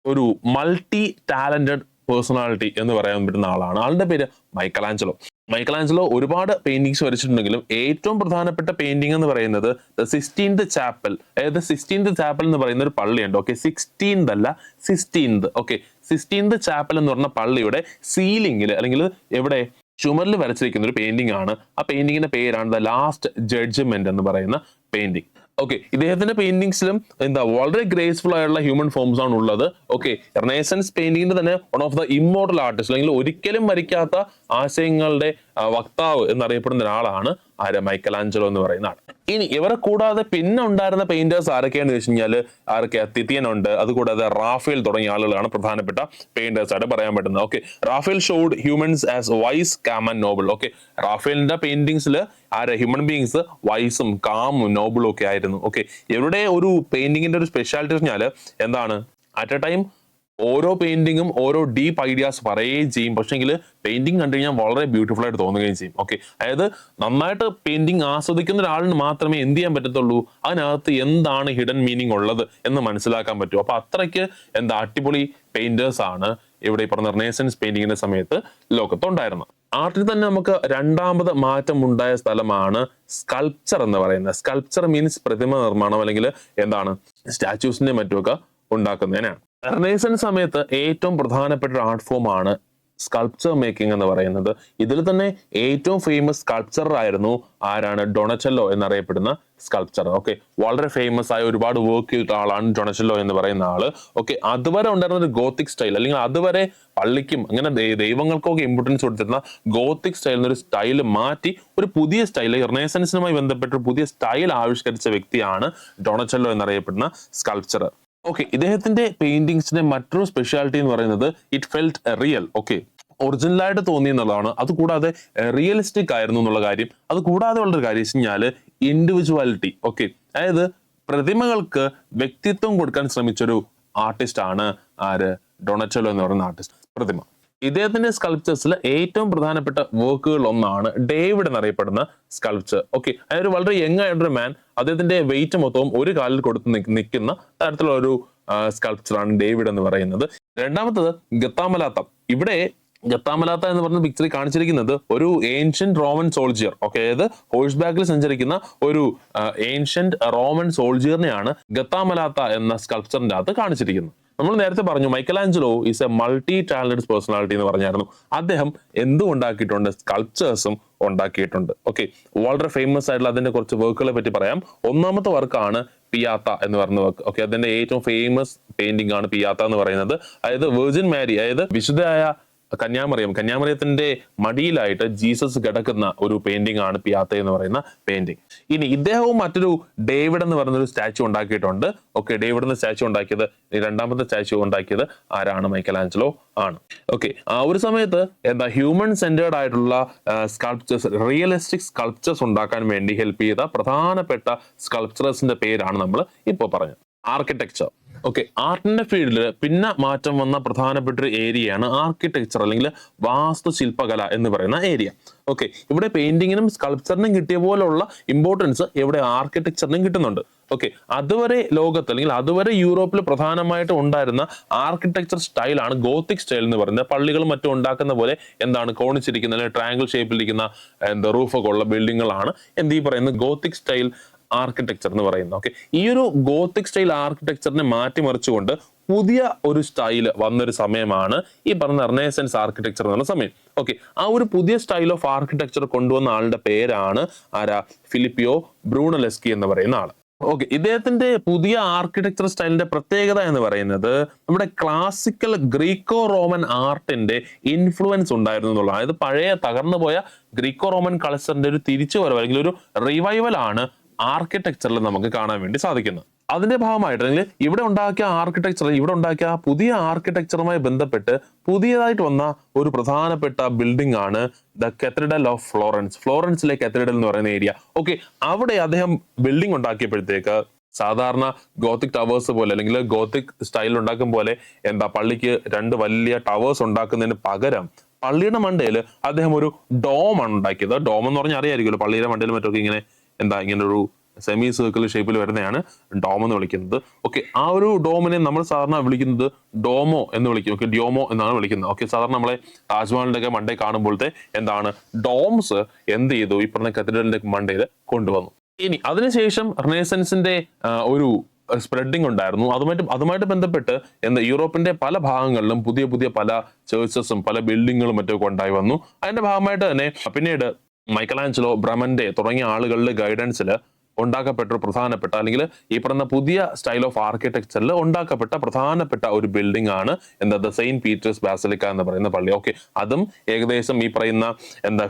[SPEAKER 1] ഒരു മൾട്ടി ടാലന്റഡ് പേഴ്സണാലിറ്റി എന്ന് പറയാൻ പറ്റുന്ന ആളാണ്. ആളുടെ പേര് മൈക്കലാഞ്ചലോ. മൈക്കലാഞ്ചലോ ഒരുപാട് പെയിന്റിങ്സ് വരച്ചിട്ടുണ്ടെങ്കിലും ഏറ്റവും പ്രധാനപ്പെട്ട പെയിന്റിംഗ് എന്ന് പറയുന്നത് ദ സിക്സ്റ്റീൻത് ചാപ്പൽ. അതായത് സിക്സ്റ്റീൻത് ചാപ്പൽ എന്ന് പറയുന്ന ഒരു പള്ളിയുണ്ട്. ഓക്കെ, 16th അല്ല 16th. ഓക്കെ, 16th ചാപ്പൽ എന്ന് പറഞ്ഞ പള്ളിയുടെ സീലിംഗിൽ അല്ലെങ്കിൽ എവിടെ ചുമരിൽ വരച്ചിരിക്കുന്ന ഒരു പെയിന്റിംഗ് ആണ്. ആ പെയിന്റിങ്ങിന്റെ പേരാണ് ദ ലാസ്റ്റ് ജഡ്ജ്മെന്റ് എന്ന് പറയുന്ന പെയിന്റിംഗ്. ഓക്കെ, ഇദ്ദേഹത്തിന്റെ പെയിന്റിങ്സിലും എന്താ വളരെ ഗ്രേസ്ഫുൾ ആയിട്ടുള്ള ഹ്യൂമൻ ഫോംസ് ആണ് ഉള്ളത്. ഓക്കെ, റെനേസൻസ് പെയിന്റിങ്ങിന്റെ തന്നെ one of the immortal artist, അല്ലെങ്കിൽ ഒരിക്കലും മരിക്കാത്ത ആശയങ്ങളുടെ വക്താവ് എന്നറിയപ്പെടുന്ന ഒരാളാണ് മൈക്കലാഞ്ചലോ എന്ന് പറയുന്ന ആൾ. ഇനി ഇവരെ കൂടാതെ പിന്നെ ഉണ്ടായിരുന്ന പെയിന്റേഴ്സ് ആരൊക്കെയാണെന്ന് വെച്ച് കഴിഞ്ഞാൽ ആരൊക്കെയാ, തിത്തിയൻ ഉണ്ട്, അതുകൂടാതെ റാഫേൽ തുടങ്ങിയ ആളുകളാണ് പ്രധാനപ്പെട്ട പെയിന്റേഴ്സ് ആയിട്ട് പറയാൻ പറ്റുന്നത്. Okay, Raphael showed humans as wise, calm and noble. Okay, റാഫേലിന്റെ പെയിന്റിങ്സിൽ ഹ്യൂമൻ ബീങ്സ് വൈസും കാമും നോബിളും ഒക്കെ ആയിരുന്നു. ഓക്കെ, ഇവരുടെ ഒരു പെയിന്റിങ്ങിന്റെ ഒരു സ്പെഷ്യാലിറ്റി പറഞ്ഞാൽ എന്താണ്, അറ്റ് എ ടൈം ഓരോ പെയിന്റിങ്ങും ഓരോ ഡീപ്പ് ഐഡിയാസ് പറയുകയും ചെയ്യും, പക്ഷെങ്കിൽ പെയിന്റിങ് കണ്ടു കഴിഞ്ഞാൽ വളരെ ബ്യൂട്ടിഫുൾ ആയിട്ട് തോന്നുകയും ചെയ്യും. ഓക്കെ, അതായത് നന്നായിട്ട് പെയിന്റിങ് ആസ്വദിക്കുന്ന ഒരാളിന് മാത്രമേ എന്ത് ചെയ്യാൻ പറ്റത്തുള്ളൂ, അതിനകത്ത് എന്താണ് ഹിഡൻ മീനിങ് ഉള്ളത് എന്ന് മനസ്സിലാക്കാൻ പറ്റൂ. അപ്പൊ അത്രയ്ക്ക് എന്താ അടിപൊളി പെയിന്റേഴ്സ് ആണ് ഇവിടെ ഈ പറഞ്ഞ റെനേസൻസ് പെയിന്റിങ്ങിന്റെ സമയത്ത് ലോകത്തുണ്ടായിരുന്നത്. ആർട്ടിൽ തന്നെ നമുക്ക് രണ്ടാമത് മാറ്റം ഉണ്ടായ സ്ഥലമാണ് സ്കൾപ്ചർ എന്ന് പറയുന്നത്. സ്കൾപ്ചർ മീൻസ് പ്രതിമ നിർമ്മാണം, അല്ലെങ്കിൽ എന്താണ് സ്റ്റാച്യൂസിന്റെ മറ്റുമൊക്കെ ഉണ്ടാക്കുന്നതിനാണ്. റെനേസൻസ് സമയത്ത് ഏറ്റവും പ്രധാനപ്പെട്ട ഒരു ആർട്ട് ഫോം ആണ് സ്കൾപ്ചർ മേക്കിംഗ് എന്ന് പറയുന്നത്. ഇതിൽ തന്നെ ഏറ്റവും ഫേമസ് സ്കൾപ്ചറർ ആയിരുന്നു ആരാണ്, ഡൊണച്ചെല്ലോ എന്നറിയപ്പെടുന്ന സ്കൾപ്ചർ. ഓക്കെ, വളരെ ഫേമസ് ആയ ഒരുപാട് വർക്ക് ചെയ്തിട്ട ആളാണ് ഡൊണച്ചെല്ലോ എന്ന് പറയുന്ന ആള്. ഓക്കെ, അതുവരെ ഉണ്ടായിരുന്ന ഒരു ഗോത്തിക് സ്റ്റൈൽ, അല്ലെങ്കിൽ അതുവരെ പള്ളിക്കും അങ്ങനെ ദൈവങ്ങൾക്കൊക്കെ ഇമ്പോർട്ടൻസ് കൊടുത്തിരുന്ന ഗോത്തിക് സ്റ്റൈലിൽ നിന്ന് ഒരു സ്റ്റൈൽ മാറ്റി ഒരു പുതിയ സ്റ്റൈൽ, റിനൈസൻസുമായി ബന്ധപ്പെട്ട ഒരു പുതിയ സ്റ്റൈൽ ആവിഷ്കരിച്ച വ്യക്തിയാണ് ഡൊണച്ചെല്ലോ എന്നറിയപ്പെടുന്ന സ്കൾപ്ചർ. ഓക്കെ, ഇദ്ദേഹത്തിന്റെ പെയിന്റിങ്സിന്റെ മറ്റൊരു സ്പെഷ്യാലിറ്റി എന്ന് പറയുന്നത് ഇറ്റ് ഫെൽറ്റ് റിയൽ. ഓക്കെ, ഒറിജിനലായിട്ട് തോന്നി എന്നുള്ളതാണ്. അതുകൂടാതെ റിയലിസ്റ്റിക് ആയിരുന്നു എന്നുള്ള കാര്യം. അത് കൂടാതെ ഉള്ളൊരു കാര്യം വെച്ച് കഴിഞ്ഞാൽ ഇൻഡിവിജ്വാലിറ്റി. ഓക്കെ, അതായത് പ്രതിമകൾക്ക് വ്യക്തിത്വം കൊടുക്കാൻ ശ്രമിച്ചൊരു ആർട്ടിസ്റ്റ് ആണ് ആര്, ഡൊണച്ചെല്ലോ എന്ന് പറയുന്ന ആർട്ടിസ്റ്റ്. പ്രതിമ ഇദ്ദേഹത്തിന്റെ സ്കൾപ്ചേഴ്സിൽ ഏറ്റവും പ്രധാനപ്പെട്ട വർക്കുകൾ ഒന്നാണ് ഡേവിഡ് എന്നറിയപ്പെടുന്ന സ്കൾപ്ചർ. ഓക്കെ, അതായത് വളരെ യങ് ആയിട്ടൊരു മാൻ, അദ്ദേഹത്തിന്റെ വെയിറ്റ് മൊത്തവും ഒരു കാലിൽ കൊടുത്ത് നിൽക്കുന്ന തരത്തിലുള്ള ഒരു സ്കൾപ്ചറാണ് ഡേവിഡ് എന്ന് പറയുന്നത്. രണ്ടാമത്തത് ഗത്താമലാത്ത. ഇവിടെ ഗത്താമലാത്ത എന്ന് പറഞ്ഞ പിക്ചറിൽ കാണിച്ചിരിക്കുന്നത് ഒരു ഏൻഷ്യന്റ് റോമൻ സോൾജിയർ. ഓക്കെ, അതായത് ഹോഴ്സ് ബാക്കിൽ സഞ്ചരിക്കുന്ന ഒരു ഏൻഷ്യന്റ് റോമൻ സോൾജിയറിനെയാണ് ഗത്താമലാത്ത എന്ന സ്കൾപ്ചറിന്റെ അകത്ത് കാണിച്ചിരിക്കുന്നത്. നമ്മൾ നേരത്തെ പറഞ്ഞു Michelangelo is A multi talented personality എന്ന് പറഞ്ഞായിരുന്നു. അദ്ദേഹം എന്തും ഉണ്ടാക്കിയിട്ടുണ്ട്, സ്കൾപ്ചേഴ്സും ഉണ്ടാക്കിയിട്ടുണ്ട്. ഓക്കെ, വളരെ ഫേമസ് ആയിട്ടുള്ള അതിന്റെ കുറച്ച് വർക്കുകളെ പറ്റി പറയാം. ഒന്നാമത്തെ വർക്കാണ് പിയാത്ത എന്ന് പറയുന്ന വർക്ക്. ഓക്കെ, അതിന്റെ ഏറ്റവും ഫേമസ് പെയിന്റിംഗ് ആണ് പിയാത്ത എന്ന് പറയുന്നത്. അതായത് വെർജിൻ മാരി, അതായത് വിശുദ്ധയായ കന്യാമറിയത്തിന്റെ മടിയിലായിട്ട് ജീസസ് കിടക്കുന്ന ഒരു പെയിന്റിംഗ് ആണ് പിയാത്ത എന്ന് പറയുന്ന പെയിന്റിംഗ്. ഇനി ഇദ്ദേഹവും മറ്റൊരു ഡേവിഡ് എന്ന് പറയുന്ന ഒരു സ്റ്റാച്യു ഉണ്ടാക്കിയിട്ടുണ്ട്. ഓക്കെ, ഡേവിഡ് എന്ന സ്റ്റാച്യു ഉണ്ടാക്കിയത്, രണ്ടാമത്തെ സ്റ്റാച്യു ഉണ്ടാക്കിയത് ആരാണ്, മൈക്കലാഞ്ചലോ ആണ്. ഓക്കെ, ആ ഒരു സമയത്ത് എന്താ ഹ്യൂമൻ സെന്റേർഡ് ആയിട്ടുള്ള സ്കൾപ്ചേഴ്സ്, റിയലിസ്റ്റിക് സ്കൾപ്ചേഴ്സ് ഉണ്ടാക്കാൻ വേണ്ടി ഹെൽപ്പ് ചെയ്ത പ്രധാനപ്പെട്ട സ്കൾപ്ചറേഴ്സിന്റെ പേരാണ് നമ്മൾ ഇപ്പോൾ പറഞ്ഞത്. ആർക്കിടെക്ചർ. ഓക്കെ, ആർട്ടിന്റെ ഫീൽഡിൽ പിന്നെ മാറ്റം വന്ന പ്രധാനപ്പെട്ട ഒരു ഏരിയയാണ് ആർക്കിടെക്ചർ, അല്ലെങ്കിൽ വാസ്തുശില്പകല എന്ന് പറയുന്ന ഏരിയ. ഓക്കെ, ഇവിടെ പെയിന്റിങ്ങിനും സ്കൾപ്ചറിനും കിട്ടിയ പോലുള്ള ഇമ്പോർട്ടൻസ് ഇവിടെ ആർക്കിടെക്ചറിനും കിട്ടുന്നുണ്ട്. ഓക്കെ, അതുവരെ ലോകത്ത്, അല്ലെങ്കിൽ അതുവരെ യൂറോപ്പിൽ പ്രധാനമായിട്ട് ഉണ്ടായിരുന്ന ആർക്കിടെക്ചർ സ്റ്റൈലാണ് ഗോത്തിക് സ്റ്റൈൽ എന്ന് പറയുന്നത്. പള്ളികളും മറ്റും ഉണ്ടാക്കുന്ന പോലെ എന്താണ് കോണിച്ചിരിക്കുന്ന, അല്ലെങ്കിൽ ട്രയാങ്കിൾ ഷേപ്പിലിരിക്കുന്ന റൂഫൊക്കെ ഉള്ള ബിൽഡിങ്ങുകളാണ് ഈ പറയുന്നത് ഗോത്തിക് സ്റ്റൈൽ ആർക്കിടെക്ചർ എന്ന് പറയുന്നത്. ഓക്കെ, ഈ ഒരു ഗോത്തിക് സ്റ്റൈൽ ആർക്കിടെക്ചറിനെ മാറ്റിമറിച്ചുകൊണ്ട് പുതിയ ഒരു സ്റ്റൈൽ വന്നൊരു സമയമാണ് ഈ പറഞ്ഞ റെനേസൻസ് ആർക്കിടെക്ചർ എന്നുള്ള സമയം. ഓക്കെ, ആ ഒരു പുതിയ സ്റ്റൈൽ ഓഫ് ആർക്കിടെക്ചർ കൊണ്ടുവന്ന ആളുടെ പേരാണ് ആരാ? ഫിലിപ്പിയോ ബ്രൂണലെസ്കി എന്ന് പറയുന്ന ആള്. ഓക്കെ, ഇദ്ദേഹത്തിന്റെ പുതിയ ആർക്കിടെക്ചർ സ്റ്റൈലിന്റെ പ്രത്യേകത എന്ന് പറയുന്നത് നമ്മുടെ ക്ലാസിക്കൽ ഗ്രീക്കോ റോമൻ ആർട്ടിന്റെ ഇൻഫ്ലുവൻസ് ഉണ്ടായിരുന്നു എന്നുള്ളതാണ്. അതായത് പഴയ തകർന്നു പോയ ഗ്രീക്കോ റോമൻ കൾച്ചറിന്റെ ഒരു തിരിച്ചുവരവ് അല്ലെങ്കിൽ ഒരു റിവൈവൽ ആണ് ആർക്കിടെക്ചറിൽ നമുക്ക് കാണാൻ വേണ്ടി സാധിക്കുന്നത്. അതിന്റെ ഭാഗമായിട്ട് അല്ലെങ്കിൽ ഇവിടെ ഉണ്ടാക്കിയ പുതിയ ആർക്കിടെക്ചറുമായി ബന്ധപ്പെട്ട് പുതിയതായിട്ട് വന്ന ഒരു പ്രധാനപ്പെട്ട ബിൽഡിംഗ് ആണ് ദ കത്തീഡ്രൽ ഓഫ് ഫ്ലോറൻസ്. ഫ്ലോറൻസിലെ കത്തീഡ്രൽ എന്ന് പറയുന്ന ഏരിയ. ഓക്കെ, അവിടെ അദ്ദേഹം ബിൽഡിംഗ് ഉണ്ടാക്കിയപ്പോഴത്തേക്ക് സാധാരണ ഗോത്തിക് ടവേഴ്സ് പോലെ അല്ലെങ്കിൽ ഗോത്തിക് സ്റ്റൈലിൽ ഉണ്ടാക്കും പോലെ പള്ളിക്ക് 2 വലിയ ടവേഴ്സ് ഉണ്ടാക്കുന്നതിന് പകരം പള്ളിയുടെ മണ്ടയിൽ അദ്ദേഹം ഒരു ഡോം ആണ് ഉണ്ടാക്കിയത്. ഡോം എന്ന് പറഞ്ഞാൽ അറിയായിരിക്കുമല്ലോ, പള്ളിയുടെ മണ്ടയിൽ മറ്റൊക്കെ ഇങ്ങനെ ഒരു സെമി സർക്കിൾ ഷേപ്പിൽ വരുന്നതാണ് ഡോം എന്ന് വിളിക്കുന്നത്. ഓക്കെ, ആ ഒരു ഡോമിനെ നമ്മൾ സാധാരണ വിളിക്കുന്നത് ഡോമോ എന്ന് വിളിക്കും. ഓക്കെ, ഡ്യോമോ എന്നാണ് വിളിക്കുന്നത്. ഓക്കെ, സാധാരണ നമ്മളെ താജ്മഹലിന്റെ ഒക്കെ മണ്ടേ കാണുമ്പോഴത്തെ ഡോംസ് എന്ത് ചെയ്തു? ഈ പറഞ്ഞ കത്തീഡ്രലിന്റെ മണ്ടയിൽ കൊണ്ടുവന്നു. ഇനി അതിനുശേഷം റിനൈസൻസിന്റെ ഒരു സ്പ്രെഡിങ് ഉണ്ടായിരുന്നു. അതുമായിട്ട് ബന്ധപ്പെട്ട് യൂറോപ്പിന്റെ പല ഭാഗങ്ങളിലും പുതിയ പല ചേർച്ചസും പല ബിൽഡിങ്ങുകളും മറ്റൊക്കെ ഉണ്ടായി വന്നു. അതിന്റെ ഭാഗമായിട്ട് തന്നെ പിന്നീട് മൈക്കലാഞ്ചലോ, ബ്രമന്റെ തുടങ്ങിയ ആളുകളുടെ ഗൈഡൻസിൽ ഉണ്ടാക്കപ്പെട്ട പ്രധാനപ്പെട്ട അല്ലെങ്കിൽ ഈ പറഞ്ഞ പുതിയ സ്റ്റൈൽ ഓഫ് ആർക്കിടെക്ചറിൽ ഉണ്ടാക്കപ്പെട്ട പ്രധാനപ്പെട്ട ഒരു ബിൽഡിംഗ് ആണ് ദ സെയിന്റ് പീറ്റേഴ്സ് ബാസിലിക്ക എന്ന് പറയുന്ന പള്ളി. ഓക്കെ, അതും ഏകദേശം ഈ പറയുന്ന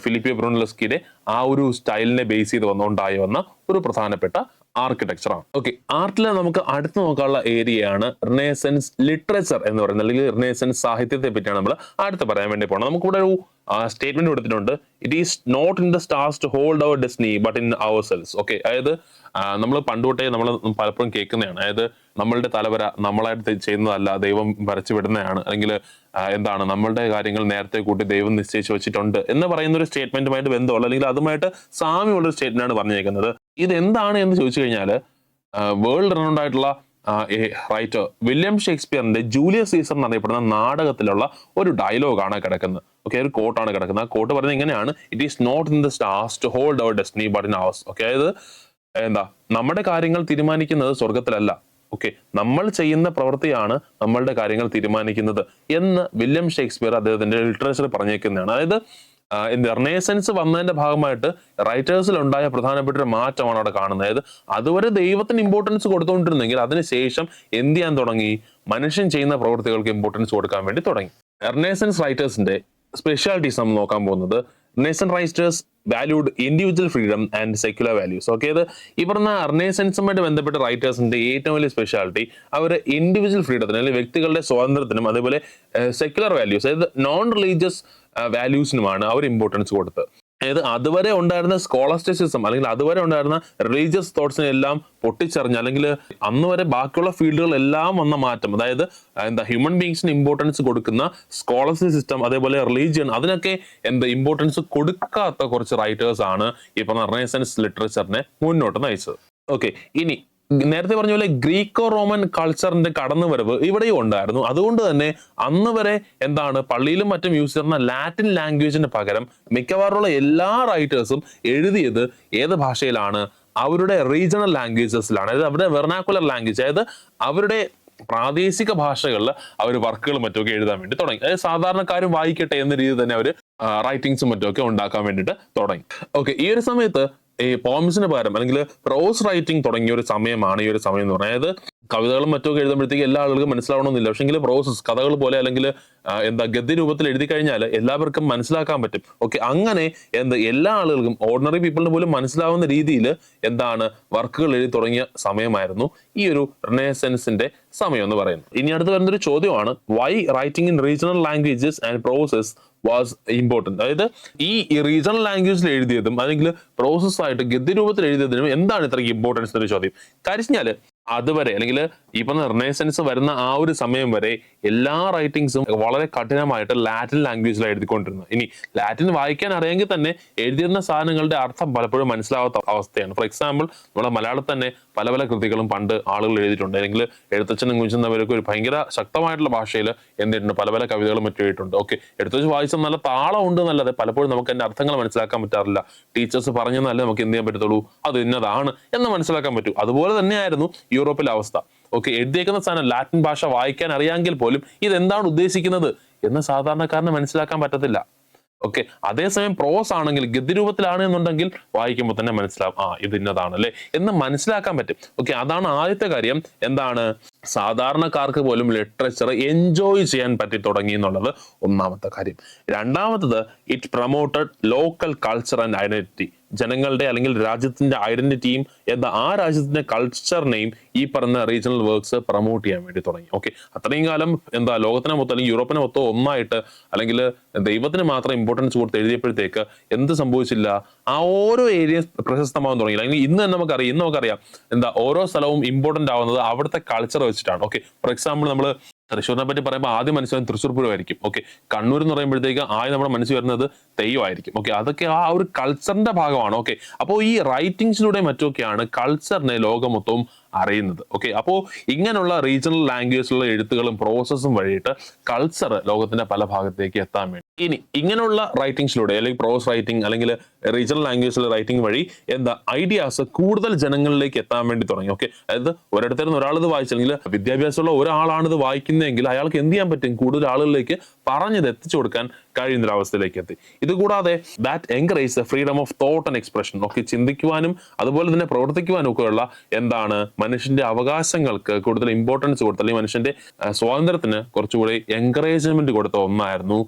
[SPEAKER 1] ഫിലിപ്പിയോ ബ്രൂണലെസ്കിയുടെ ആ ഒരു സ്റ്റൈലിനെ ബേസ് ചെയ്ത് ഉണ്ടായി വന്ന ഒരു പ്രധാനപ്പെട്ട ആർക്കിടെക്ചറാണ്. ഓക്കെ, ആർട്ടിൽ നമുക്ക് അടുത്ത് നോക്കാനുള്ള ഏരിയയാണ് റിനൈസൻസ് ലിറ്ററേച്ചർ എന്ന് പറയുന്നത്, അല്ലെങ്കിൽ റിനൈസൻസ് സാഹിത്യത്തെ പറ്റിയാണ് നമ്മൾ അടുത്ത് പറയാൻ വേണ്ടി പോകുന്നത്. നമുക്കിവിടെ ഒരു സ്റ്റേറ്റ്മെന്റ് കൊടുത്തിട്ടുണ്ട്. It is not in the stars to hold our destiny but in our selves. Okay, അതായത് നമ്മൾ പണ്ടുതൊട്ടേ നമ്മൾ പലപ്പോഴും കേൾക്കുന്നതാണ്. അതായത് നമ്മളുടെ തലവര നമ്മളായിട്ട് ചെയ്യുന്നതല്ല, ദൈവം വരച്ചു വിടുന്നതാണ്, അല്ലെങ്കിൽ നമ്മളുടെ കാര്യങ്ങൾ നേരത്തെ കൂട്ടി ദൈവം നിശ്ചയിച്ചു വെച്ചിട്ടുണ്ട് എന്ന് പറയുന്ന ഒരു സ്റ്റേറ്റ്മെന്റുമായിട്ട് ബന്ധമുള്ള അല്ലെങ്കിൽ അതുമായിട്ട് സാമ്യമുള്ള ഒരു സ്റ്റേറ്റ്മെന്റ് ആണ് പറഞ്ഞേക്കുന്നത്. ഇതെന്താണ് എന്ന് ചോദിച്ചു കഴിഞ്ഞാൽ വേൾഡ് റെനൗണ്ട് ആയിട്ടുള്ള റൈറ്റർ വില്യം ഷേക്സ്പിയറിന്റെ ജൂലിയസ് സീസർ എന്നറിയപ്പെടുന്ന നാടകത്തിലുള്ള ഒരു ഡയലോഗാണ് കിടക്കുന്നത്. ഓക്കെ, ഒരു കോട്ടാണ് കിടക്കുന്നത്. ആ കോട്ട് പറയുന്നത് ഇങ്ങനെയാണ്: it is not in the stars to hold our destiny but in ourselves. Okay, അതായത് നമ്മുടെ കാര്യങ്ങൾ തീരുമാനിക്കുന്നത് സ്വർഗത്തിലല്ല, ഓക്കെ, നമ്മൾ ചെയ്യുന്ന പ്രവൃത്തിയാണ് നമ്മളുടെ കാര്യങ്ങൾ തീരുമാനിക്കുന്നത് എന്ന് വില്യം ഷേക്സ്പിയർ അദ്ദേഹത്തിന്റെ ലിറ്ററേച്ചർ പറഞ്ഞേക്കുന്നതാണ്. അതായത് റിനൈസൻസ് വന്നതിന്റെ ഭാഗമായിട്ട് റൈറ്റേഴ്സിൽ ഉണ്ടായ പ്രധാനപ്പെട്ട ഒരു മാറ്റമാണ് അവിടെ കാണുന്നത്. അതായത് അതുവരെ ദൈവത്തിന് ഇമ്പോർട്ടൻസ് കൊടുത്തുകൊണ്ടിരുന്നെങ്കിൽ അതിനുശേഷം എന്ത് ചെയ്യാൻ തുടങ്ങി? മനുഷ്യൻ ചെയ്യുന്ന പ്രവൃത്തികൾക്ക് ഇമ്പോർട്ടൻസ് കൊടുക്കാൻ വേണ്ടി തുടങ്ങി. റിനൈസൻസ് റൈറ്റേഴ്സിന്റെ സ്പെഷ്യാലിറ്റീസ് നമ്മൾ നോക്കാൻ പോകുന്നത്, renaissance writers valued individual freedom and secular values. Okay, ഇത് ഈ പറഞ്ഞ റിനൈസൻസുമായിട്ട് ബന്ധപ്പെട്ട റൈറ്റേഴ്സിന്റെ ഏറ്റവും വലിയ സ്പെഷ്യാലിറ്റി അവർ ഇൻഡിവിജ്വൽ ഫ്രീഡത്തിന് അല്ലെങ്കിൽ വ്യക്തികളുടെ സ്വാതന്ത്ര്യത്തിനും അതേപോലെ സെക്യുലർ വാല്യൂസ് അതായത് നോൺ റിലീജിയസ് വാല്യൂസിനുമാണ് അവർ ഇമ്പോർട്ടൻസ് കൊടുത്തത്. അതായത് അതുവരെ ഉണ്ടായിരുന്ന സ്കോളസ്റ്റിസിസം അല്ലെങ്കിൽ അതുവരെ ഉണ്ടായിരുന്ന റിലീജിയസ് തോട്ട്സിനെ എല്ലാം പൊട്ടിച്ചെറിഞ്ഞ് അല്ലെങ്കിൽ അന്ന് വരെ ബാക്കിയുള്ള ഫീൽഡുകളെല്ലാം വന്ന മാറ്റം, അതായത് ഹ്യൂമൻ ബീങ്സിന് ഇമ്പോർട്ടൻസ് കൊടുക്കുന്ന സ്കോളർഷിപ്പ് സിസ്റ്റം അതേപോലെ റിലീജിയൻ അതിനൊക്കെ ഇമ്പോർട്ടൻസ് കൊടുക്കാത്ത കുറച്ച് റൈറ്റേഴ്സ് ആണ് ഈ പറഞ്ഞ റിനൈസൻസ് ലിറ്ററേച്ചറിനെ മുന്നോട്ട് നയിച്ചത്. ഓക്കെ, ഇനി നേരത്തെ പറഞ്ഞ പോലെ ഗ്രീക്കോ റോമൻ കൾച്ചറിന്റെ കടന്നുവരവ് ഇവിടെയും ഉണ്ടായിരുന്നു. അതുകൊണ്ട് തന്നെ അന്ന് വരെ പള്ളിയിലും മറ്റും യൂസ് ചെയ്യുന്ന ലാറ്റിൻ ലാംഗ്വേജിന് പകരം മിക്കവാറുള്ള എല്ലാ റൈറ്റേഴ്സും എഴുതിയത് ഏത് ഭാഷയിലാണ്? അവരുടെ റീജിയണൽ ലാംഗ്വേജസിലാണ്. അതായത് അവരുടെ വെർണാക്കുലർ ലാംഗ്വേജ്, അതായത് അവരുടെ പ്രാദേശിക ഭാഷകളിൽ അവർ വർക്കുകളും മറ്റുമൊക്കെ എഴുതാൻ വേണ്ടി തുടങ്ങി. അതായത് സാധാരണക്കാരും വായിക്കട്ടെ എന്ന രീതിയിൽ തന്നെ അവർ റൈറ്റിങ്സും മറ്റുമൊക്കെ ഉണ്ടാക്കാൻ വേണ്ടിയിട്ട് തുടങ്ങി. ഓക്കെ, ഈ ഒരു സമയത്ത് ഈ പോംസിന് പകരം അല്ലെങ്കിൽ പ്രോസ് റൈറ്റിംഗ് തുടങ്ങിയ ഒരു സമയമാണ് ഈ ഒരു സമയം എന്ന് പറയുന്നത്. അതായത് കവിതകളും മറ്റൊക്കെ എഴുതുമ്പോഴത്തേക്ക് എല്ലാ ആളുകൾക്കും മനസ്സിലാവണമെന്നില്ല. പക്ഷെങ്കിൽ പ്രോസസ് കഥകൾ പോലെ അല്ലെങ്കിൽ ഗദ്യ രൂപത്തിൽ എഴുതി കഴിഞ്ഞാൽ എല്ലാവർക്കും മനസ്സിലാക്കാൻ പറ്റും. ഓക്കെ, അങ്ങനെ എല്ലാ ആളുകൾക്കും ഓർഡിനറി പീപ്പിളിന് പോലും മനസ്സിലാവുന്ന രീതിയിൽ വർക്കുകൾ എഴുതി തുടങ്ങിയ സമയമായിരുന്നു ഈ ഒരു റിനൈസൻസിന്റെ സമയം എന്ന് പറയുന്നത്. ഇനി അടുത്ത് വരുന്നൊരു ചോദ്യമാണ്, why writing in regional languages and process was important. അതായത് ഈ റീജിയണൽ ലാംഗ്വേജിൽ എഴുതിയതും അല്ലെങ്കിൽ പ്രോസസ് ആയിട്ട് ഗദ്യ രൂപത്തിൽ എഴുതിയതിനും എന്താണ് ഇത്രയ്ക്ക് ഇമ്പോർട്ടൻസ് എന്നൊരു ചോദ്യം. കാര്യം അതുവരെ അല്ലെങ്കിൽ ഈ പറഞ്ഞ റിനൈസൻസ് വരുന്ന ആ ഒരു സമയം വരെ എല്ലാ റൈറ്റിംഗ്സും വളരെ കഠിനമായിട്ട് ലാറ്റിൻ ലാംഗ്വേജിലാണ് എഴുതിക്കൊണ്ടിരുന്നത്. ഇനി ലാറ്റിൻ വായിക്കാൻ അറിയെങ്കിൽ തന്നെ എഴുതിയിരുന്ന സാധനങ്ങളുടെ അർത്ഥം പലപ്പോഴും മനസ്സിലാവാത്ത അവസ്ഥയാണ്. ഫോർ എക്സാമ്പിൾ, നമ്മുടെ മലയാളത്തിൽ തന്നെ പല പല കൃതികളും പണ്ട് ആളുകൾ എഴുതിയിട്ടുണ്ട്. അല്ലെങ്കിൽ എഴുത്തച്ഛനും കുഞ്ചുന്നവരൊക്കെ ഒരു ഭയങ്കര ശക്തമായിട്ടുള്ള ഭാഷയിൽ എന്തിട്ടുണ്ട് പല പല കവിതകളും മറ്റും എഴുതിയിട്ടുണ്ട്. ഓക്കെ, എടുത്തുവെച്ച് വായിച്ച നല്ല താളം ഉണ്ട് എന്നല്ലാതെ പലപ്പോഴും നമുക്ക് അതിന്റെ അർത്ഥങ്ങൾ മനസ്സിലാക്കാൻ പറ്റാറില്ല. ടീച്ചേഴ്സ് പറഞ്ഞെന്നല്ലേ നമുക്ക് എന്ത് ചെയ്യാൻ പറ്റത്തുള്ളൂ, അത് ഇന്നതാണ് എന്ന് മനസ്സിലാക്കാൻ പറ്റൂ. അതുപോലെ തന്നെയായിരുന്നു യൂറോപ്പിലെ അവസ്ഥ. ഓക്കെ, എഴുതിയേക്കുന്ന സാധനം ലാറ്റിൻ ഭാഷ വായിക്കാൻ അറിയാമെങ്കിൽ പോലും ഇതെന്താണ് ഉദ്ദേശിക്കുന്നത് എന്ന് സാധാരണക്കാരന് മനസ്സിലാക്കാൻ പറ്റത്തില്ല. ഓക്കെ, അതേസമയം പ്രോസ് ആണെങ്കിൽ ഗദ്യരൂപത്തിലാണ് എന്നുണ്ടെങ്കിൽ വായിക്കുമ്പോൾ തന്നെ മനസ്സിലാവും, ഇത് ഇന്നതാണ് അല്ലെ എന്ന് മനസ്സിലാക്കാൻ പറ്റും. ഓക്കെ, അതാണ് ആദ്യത്തെ കാര്യം. എന്താണ്, സാധാരണക്കാർക്ക് പോലും ലിറ്ററേച്ചർ എൻജോയ് ചെയ്യാൻ പറ്റി തുടങ്ങി എന്നുള്ളത് ഒന്നാമത്തെ കാര്യം. രണ്ടാമത്തത്, it promoted local culture and identity. ജനങ്ങളുടെ അല്ലെങ്കിൽ രാജ്യത്തിന്റെ ഐഡന്റിറ്റിയും ആ രാജ്യത്തിന്റെ കൾച്ചറിനെയും ഈ പറഞ്ഞ റീജിയണൽ വർക്ക്സ് പ്രൊമോട്ട് ചെയ്യാൻ വേണ്ടി തുടങ്ങി. ഓക്കെ, അത്രയും കാലം ലോകത്തിനെ മൊത്തം അല്ലെങ്കിൽ യൂറോപ്പിനെ മൊത്തം ഒന്നായിട്ട് അല്ലെങ്കിൽ ദൈവത്തിന് മാത്രം ഇമ്പോർട്ടൻസ് കൊടുത്ത് എഴുതിയപ്പോഴത്തേക്ക് എന്ത് സംഭവിച്ചില്ല, ആ ഓരോ ഏരിയ പ്രശസ്തമാകാൻ തുടങ്ങി. അല്ലെങ്കിൽ ഇന്ന് നമുക്കറിയാം ഓരോ സ്ഥലവും ഇമ്പോർട്ടന്റ് ആവുന്നത് അവിടുത്തെ കൾച്ചർ വെച്ചിട്ടാണ്. ഓക്കെ, ഫോർ എക്സാമ്പിൾ നമ്മൾ തൃശ്ശൂരിനെ പറ്റി പറയുമ്പോൾ ആദ്യം മനസ്സിലാകും തൃശ്ശൂർ പൂരമായിരിക്കും. ഓക്കെ, കണ്ണൂർ എന്ന് പറയുമ്പോഴത്തേക്ക് ആദ്യം നമ്മുടെ മനസ്സിൽ വരുന്നത് തെയ്യമായിരിക്കും. ഓക്കെ, അതൊക്കെ ആ ഒരു കൾച്ചറിന്റെ ഭാഗമാണ്. ഓക്കെ, അപ്പോൾ ഈ റൈറ്റിംഗ്സിലൂടെ മറ്റൊക്കെയാണ് കൾച്ചറിനെ ലോകം മൊത്തവും അറിയുന്നത്. ഓക്കെ, അപ്പോൾ ഇങ്ങനെയുള്ള റീജിയണൽ ലാംഗ്വേജിലുള്ള എഴുത്തുകളും പ്രോസസ്സും വഴിയിട്ട് കൾച്ചർ ലോകത്തിന്റെ പല ഭാഗത്തേക്ക് എത്താൻ വേണ്ടി ഇനി ഇങ്ങനെയുള്ള റൈറ്റിംഗ്സിലൂടെ അല്ലെങ്കിൽ പ്രോസ് റൈറ്റിംഗ് അല്ലെങ്കിൽ റീജിയണൽ ലാംഗ്വേജിലുള്ള റൈറ്റിംഗ് വഴി ഐഡിയാസ് കൂടുതൽ ജനങ്ങളിലേക്ക് എത്താൻ വേണ്ടി തുടങ്ങി. ഓക്കെ, അതായത് ഒരിടത്തുനിന്ന് ഒരാളിത് വായിച്ചെങ്കിൽ വിദ്യാഭ്യാസമുള്ള ഒരാളാണ് ഇത് വായിക്കുന്നതെങ്കിൽ അയാൾക്ക് എന്ത് ചെയ്യാൻ പറ്റും, കൂടുതൽ ആളുകളിലേക്ക് പറഞ്ഞത് എത്തിച്ചു കൊടുക്കാൻ കഴിയുന്ന ഒരു അവസ്ഥയിലേക്ക് എത്തി. ഇത് കൂടാതെ that encourage the freedom of thought and expression. Okay, ചിന്തിക്കുവാനും അതുപോലെ തന്നെ പ്രവർത്തിക്കുവാനും ഒക്കെയുള്ള മനുഷ്യന്റെ അവകാശങ്ങൾക്ക് കൂടുതൽ ഇമ്പോർട്ടൻസ് കൊടുത്ത അല്ലെങ്കിൽ മനുഷ്യന്റെ സ്വാതന്ത്ര്യത്തിന് കുറച്ചുകൂടി എൻകറേജ്മെന്റ് കൊടുത്ത ഒന്നായിരുന്നു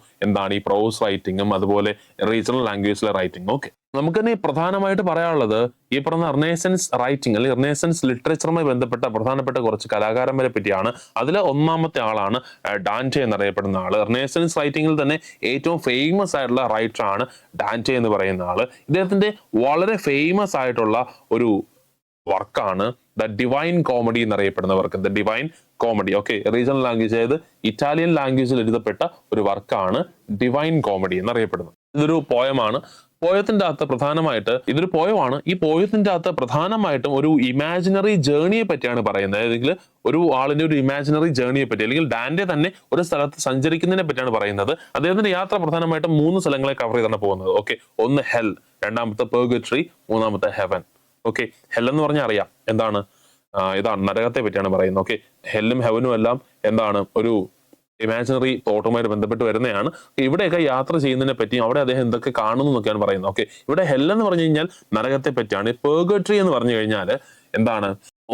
[SPEAKER 1] ഈ പ്രോസ് റൈറ്റിംഗും അതുപോലെ റീജിയണൽ ലാംഗ്വേജിലെ റൈറ്റിംഗും. ഓക്കെ, നമുക്ക് തന്നെ പ്രധാനമായിട്ട് പറയാനുള്ളത് ഈ പറഞ്ഞ റിനേസൻസ് റൈറ്റിംഗ് അല്ലെങ്കിൽ റിനേസൻസ് ലിറ്ററേച്ചറുമായി ബന്ധപ്പെട്ട പ്രധാനപ്പെട്ട കുറച്ച് കലാകാരന്മാരെ പറ്റിയാണ്. അതിൽ ഒന്നാമത്തെ ആളാണ് ഡാന്റേ എന്നറിയപ്പെടുന്ന ആള്. റിനേസൻസ് റൈറ്റിംഗിൽ തന്നെ ഏറ്റവും ഫേമസ് ആയിട്ടുള്ള റൈറ്റർ ആണ് ഡാന്റേ എന്ന് പറയുന്ന ആള്. ഇദ്ദേഹത്തിന്റെ വളരെ ഫേമസ് ആയിട്ടുള്ള ഒരു വർക്കാണ് ദ ഡിവൈൻ കോമഡി എന്നറിയപ്പെടുന്ന work. The divine comedy. Okay, regional language അതായത് ഇറ്റാലിയൻ ലാംഗ്വേജിൽ എഴുതപ്പെട്ട ഒരു വർക്കാണ് ഡിവൈൻ കോമഡി എന്നറിയപ്പെടുന്നത്. ഇതൊരു പോയമാണ്. പോയത്തിന്റെ അകത്ത് പ്രധാനമായിട്ട് ഇതൊരു പോയമാണ്. ഈ പോയത്തിന്റെ അകത്ത് പ്രധാനമായിട്ടും ഒരു ഇമാജിനറി ജേർണിയെ പറ്റിയാണ് പറയുന്നത്. അല്ലെങ്കിൽ ഒരു ആളിന്റെ ഒരു ഇമാജിനറി ജേർണിയെ പറ്റി അല്ലെങ്കിൽ ഡാന്റേ തന്നെ ഒരു സ്ഥലത്ത് സഞ്ചരിക്കുന്നതിനെ പറ്റിയാണ് പറയുന്നത്. അദ്ദേഹത്തിന്റെ യാത്ര പ്രധാനമായിട്ടും 3 സ്ഥലങ്ങളെ കവർ ചെയ്താണ് പോകുന്നത്. ഓക്കെ, ഒന്ന് ഹെൽ, രണ്ടാമത്തെ പെർഗറ്ററി, മൂന്നാമത്തെ ഹെവൻ. ഓക്കെ, ഹെൽ എന്ന് പറഞ്ഞാൽ അറിയാം ഇതാണ് നരകത്തെ പറ്റിയാണ് പറയുന്നത്. ഓക്കെ, ഹെല്ലും ഹെവനും എല്ലാം ഒരു ഇമാജിനറി തോട്ടുമായിട്ട് ബന്ധപ്പെട്ട് വരുന്നതാണ്. ഇവിടെയൊക്കെ യാത്ര ചെയ്യുന്നതിനെ പറ്റി അവിടെ അദ്ദേഹം എന്തൊക്കെ കാണുന്നു എന്നൊക്കെയാണ് പറയുന്നത്. ഓക്കെ, ഇവിടെ ഹെൽ എന്ന് പറഞ്ഞു കഴിഞ്ഞാൽ നരകത്തെ പറ്റിയാണ്. പെർഗറ്ററി എന്ന് പറഞ്ഞു കഴിഞ്ഞാൽ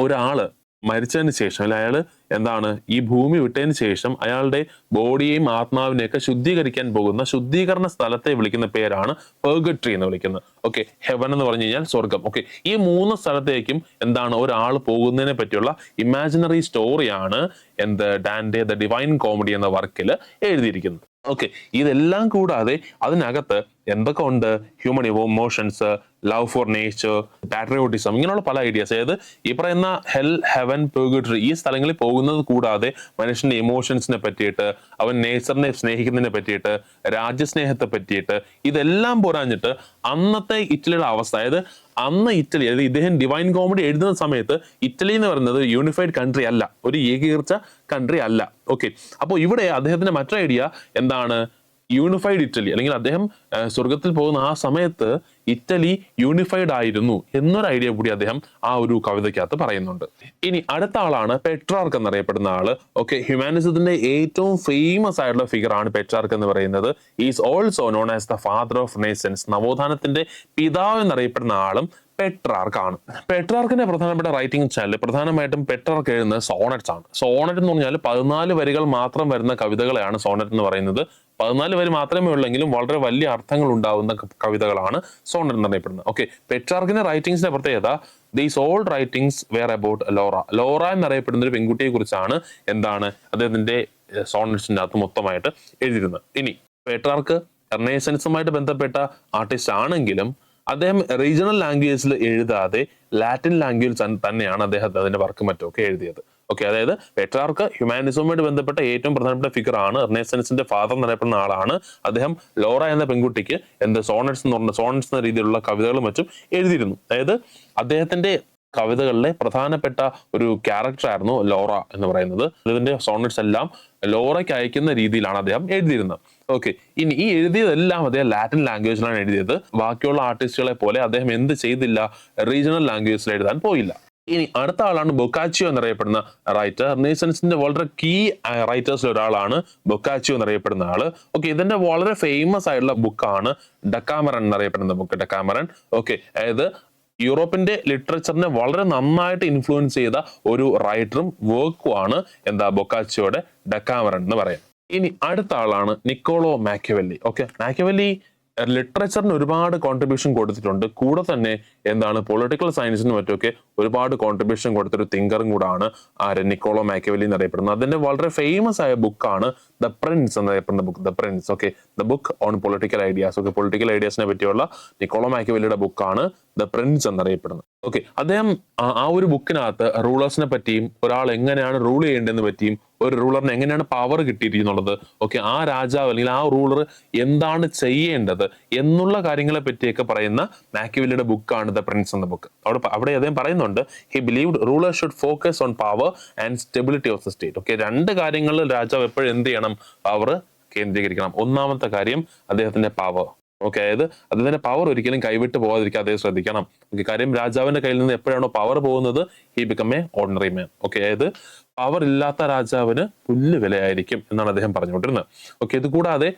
[SPEAKER 1] ഒരാള് മരിച്ചതിന് ശേഷം അല്ലെ അയാള് ഈ ഭൂമി വിട്ടതിന് ശേഷം അയാളുടെ ബോഡിയെയും ആത്മാവിനെയൊക്കെ ശുദ്ധീകരിക്കാൻ പോകുന്ന ശുദ്ധീകരണ സ്ഥലത്തെ വിളിക്കുന്ന പേരാണ് പെർഗറ്ററി എന്ന് വിളിക്കുന്നത്. ഓക്കെ, ഹെവൻ എന്ന് പറഞ്ഞു കഴിഞ്ഞാൽ സ്വർഗം. ഓക്കെ, ഈ 3 സ്ഥലത്തേക്കും ഒരാൾ പോകുന്നതിനെ പറ്റിയുള്ള ഇമാജിനറി സ്റ്റോറിയാണ് ഡാന്റേ ദ ഡിവൈൻ കോമഡി എന്ന വർക്കിൽ എഴുതിയിരിക്കുന്നത്. ഓക്കെ, ഇതെല്ലാം കൂടാതെ അതിനകത്ത് എന്തൊക്കെ ഉണ്ട്, human emotions, love for nature, patriotism, ഇങ്ങനെയുള്ള പല ഐഡിയാസ്. അതായത് ഈ പറയുന്ന ഹെൽ, ഹെവൻ, പെർഗറ്ററി ഈ സ്ഥലങ്ങളിൽ പോകുന്നത് കൂടാതെ മനുഷ്യന്റെ ഇമോഷൻസിനെ പറ്റിയിട്ട്, അവൻ നേച്ചറിനെ സ്നേഹിക്കുന്നതിനെ പറ്റിയിട്ട്, രാജ്യസ്നേഹത്തെ പറ്റിയിട്ട്, ഇതെല്ലാം പോരാഞ്ഞിട്ട് അന്നത്തെ ഇറ്റലിയുടെ അവസ്ഥ, അതായത് അന്ന് ഇറ്റലി, അതായത് ഇദ്ദേഹം ഡിവൈൻ കോമഡി എഴുതുന്ന സമയത്ത് ഇറ്റലി എന്ന് പറയുന്നത് യൂണിഫൈഡ് കൺട്രി അല്ല, ഒരു ഏകീകൃത കൺട്രി അല്ല. ഓക്കെ, അപ്പോൾ ഇവിടെ അദ്ദേഹത്തിന്റെ മറ്റൊരു ഐഡിയ യൂണിഫൈഡ് ഇറ്റലി, അല്ലെങ്കിൽ അദ്ദേഹം സ്വർഗത്തിൽ പോകുന്ന ആ സമയത്ത് ഇറ്റലി യൂണിഫൈഡ് ആയിരുന്നു എന്നൊരു ഐഡിയ കൂടി അദ്ദേഹം ആ ഒരു കവിതയ്ക്കകത്ത് പറയുന്നുണ്ട്. ഇനി അടുത്ത ആളാണ് പെട്രാർക്ക് എന്നറിയപ്പെടുന്ന ആള്. ഓക്കെ, ഹ്യൂമാനിസത്തിന്റെ ഏറ്റവും ഫേമസ് ആയിട്ടുള്ള ഫിഗർ ആണ് പെട്രാർക്ക് എന്ന് പറയുന്നത്. Is also known as the father of Renaissance. നവോത്ഥാനത്തിന്റെ പിതാവ് എന്നറിയപ്പെടുന്ന ആളും പെട്രാർക്കാണ്. പെട്രാർക്കിന്റെ പ്രധാനപ്പെട്ട റൈറ്റിംഗ് ചാനൽ പ്രധാനമായിട്ടും പെട്രാർക്ക് എഴുതുന്നത് സോണറ്റ്സ് ആണ്. സോണറ്റ് എന്ന് പറഞ്ഞാൽ 14 വരികൾ മാത്രം വരുന്ന കവിതകളെയാണ് സോണറ്റ് എന്ന് പറയുന്നത്. 14 വരി മാത്രമേ ഉള്ളെങ്കിലും വളരെ വലിയ അർത്ഥങ്ങൾ ഉണ്ടാവുന്ന കവിതകളാണ് സോണറ്റ് എന്നറിയപ്പെടുന്നത്. ഓക്കെ, പെട്രാർക്കിന്റെ റൈറ്റിംഗ്സിന്റെ പ്രത്യേകത, these all writings were about Laura. Laura എന്നറിയപ്പെടുന്ന ഒരു പെൺകുട്ടിയെ കുറിച്ചാണ് അദ്ദേഹത്തിന്റെ സോണറ്റ്സിന്റെ അകത്ത് മൊത്തമായിട്ട് എഴുതിയിരുന്നത്. ഇനി പെട്രാർക്ക് റിനൈസൻസുമായിട്ട് ബന്ധപ്പെട്ട ആർട്ടിസ്റ്റ് ആണെങ്കിലും അദ്ദേഹം റീജിയണൽ ലാംഗ്വേജിൽ എഴുതാതെ ലാറ്റിൻ ലാംഗ്വേജ് തന്നെയാണ് അദ്ദേഹം അതിന്റെ വർക്കും മറ്റുമൊക്കെ എഴുതിയത്. ഓക്കെ, അതായത് പെട്രാർക്ക് ഹ്യൂമാനിസവുമായിട്ട് ബന്ധപ്പെട്ട ഏറ്റവും പ്രധാനപ്പെട്ട ഫിഗർ ആണ്. റിനൈസൻസിന്റെ ഫാദർ എന്നറിയപ്പെടുന്ന ആളാണ്. അദ്ദേഹം ലോറ എന്ന പെൺകുട്ടിക്ക് സോണറ്റ്സ് എന്ന രീതിയിലുള്ള കവിതകളും മറ്റും എഴുതിയിരുന്നു. അതായത് അദ്ദേഹത്തിന്റെ കവിതകളിലെ പ്രധാനപ്പെട്ട ഒരു ക്യാരക്ടർ ആയിരുന്നു ലോറ എന്ന് പറയുന്നത്. ഇതിന്റെ സോണറ്റ്സ് എല്ലാം ലോറയ്ക്ക് അയക്കുന്ന രീതിയിലാണ് അദ്ദേഹം എഴുതിയിരുന്നത്. ഓക്കെ, ഇനി ഈ എഴുതിയതെല്ലാം അദ്ദേഹം ലാറ്റിൻ ലാംഗ്വേജിലാണ് എഴുതിയത്. ബാക്കിയുള്ള ആർട്ടിസ്റ്റുകളെ പോലെ അദ്ദേഹം എന്ത് ചെയ്തില്ല, റീജിയണൽ ലാംഗ്വേജിൽ എഴുതാൻ പോയില്ല. ഇനി അടുത്ത ആളാണ് ബൊക്കാച്ചിയോ എന്നറിയപ്പെടുന്ന റൈറ്റർ. റിനൈസൻസിന്റെ വളരെ കീ റൈറ്റേഴ്സിൽ ഒരാളാണ് ബൊക്കാച്ചിയോ എന്നറിയപ്പെടുന്ന ആള്. ഓക്കെ, ഇതിന്റെ വളരെ ഫേമസ് ആയിട്ടുള്ള ബുക്കാണ് ഡെക്കാമറൻ എന്നറിയപ്പെടുന്ന ബുക്ക്. ഡെക്കാമറൻ, ഓക്കെ, അതായത് യൂറോപ്പിന്റെ ലിറ്ററേച്ചറിനെ വളരെ നന്നായിട്ട് ഇൻഫ്ലുവൻസ് ചെയ്ത ഒരു റൈറ്ററും വർക്കുമാണ് എന്താ ബൊക്കാച്ചിയോയുടെ ഡെക്കാമറൻ എന്ന് പറയാം. ഇനി അടുത്ത ആളാണ് നിക്കോളോ മാക്കിയവെല്ലി. ഓക്കെ, മാക്കിയവെല്ലി ലിറ്ററേച്ചറിന് ഒരുപാട് കോൺട്രിബ്യൂഷൻ കൊടുത്തിട്ടുണ്ട്. കൂടെ തന്നെ എന്താണ് പൊളിറ്റിക്കൽ സയൻസിനും മറ്റൊക്കെ ഒരുപാട് കോൺട്രിബ്യൂഷൻ കൊടുത്തൊരു തിങ്കറും കൂടാണ് ആര് നിക്കോളോ മാക്കിയവെല്ലി എന്നറിയപ്പെടുന്നത്. അതിന്റെ വളരെ ഫേമസ് ആയ ബുക്കാണ് ദ പ്രിൻസ് എന്നറിയപ്പെടുന്ന book. The Prince, okay, the book on political ideas. Okay, political ഐഡിയാസിനെ പറ്റിയുള്ള നിക്കോളോ മാക്കിയവെല്ലിയുടെ ബുക്കാണ് ദ പ്രിൻസ് എന്നറിയപ്പെടുന്നത്. ഓക്കെ, അദ്ദേഹം ആ ഒരു ബുക്കിനകത്ത് റൂളേഴ്സിനെ പറ്റിയും ഒരാൾ എങ്ങനെയാണ് റൂൾ ചെയ്യേണ്ടതെന്ന് പറ്റിയും ഒരു റൂളറിന് എങ്ങനെയാണ് പവർ കിട്ടിയിരിക്കുന്നുള്ളത്, ഓക്കെ, ആ രാജാവ് അല്ലെങ്കിൽ ആ റൂളർ എന്താണ് ചെയ്യേണ്ടത് എന്നുള്ള കാര്യങ്ങളെ പറ്റിയൊക്കെ പറയുന്ന മാക്കിയവെല്ലിയുടെ ബുക്കാണ് ദ പ്രിൻസ് എന്ന ബുക്ക്. അവിടെ അദ്ദേഹം പറയുന്നുണ്ട്, he believed ruler should focus on power and stability of the state. Okay, രണ്ട് കാര്യങ്ങളിൽ രാജാവ് എപ്പോഴും എന്ത് ചെയ്യണം, പവർ കേന്ദ്രീകരിക്കണം. ഒന്നാമത്തെ കാര്യം അദ്ദേഹത്തിന്റെ പവർ. ഓക്കെ, അതായത് അദ്ദേഹത്തിന്റെ പവർ ഒരിക്കലും കൈവിട്ട് പോകാതിരിക്കാൻ അദ്ദേഹം ശ്രദ്ധിക്കണം. ഓക്കെ, കാര്യം രാജാവിന്റെ കയ്യിൽ നിന്ന് എപ്പോഴാണോ പവർ പോകുന്നത്, he become A ordinary man. Okay, അതായത് പവർ ഇല്ലാത്ത രാജാവിന് പുല്ല് വിലയായിരിക്കും എന്നാണ് അദ്ദേഹം പറഞ്ഞുകൊണ്ടിരുന്നത്. ഓക്കെ, ഇത് കൂടാതെ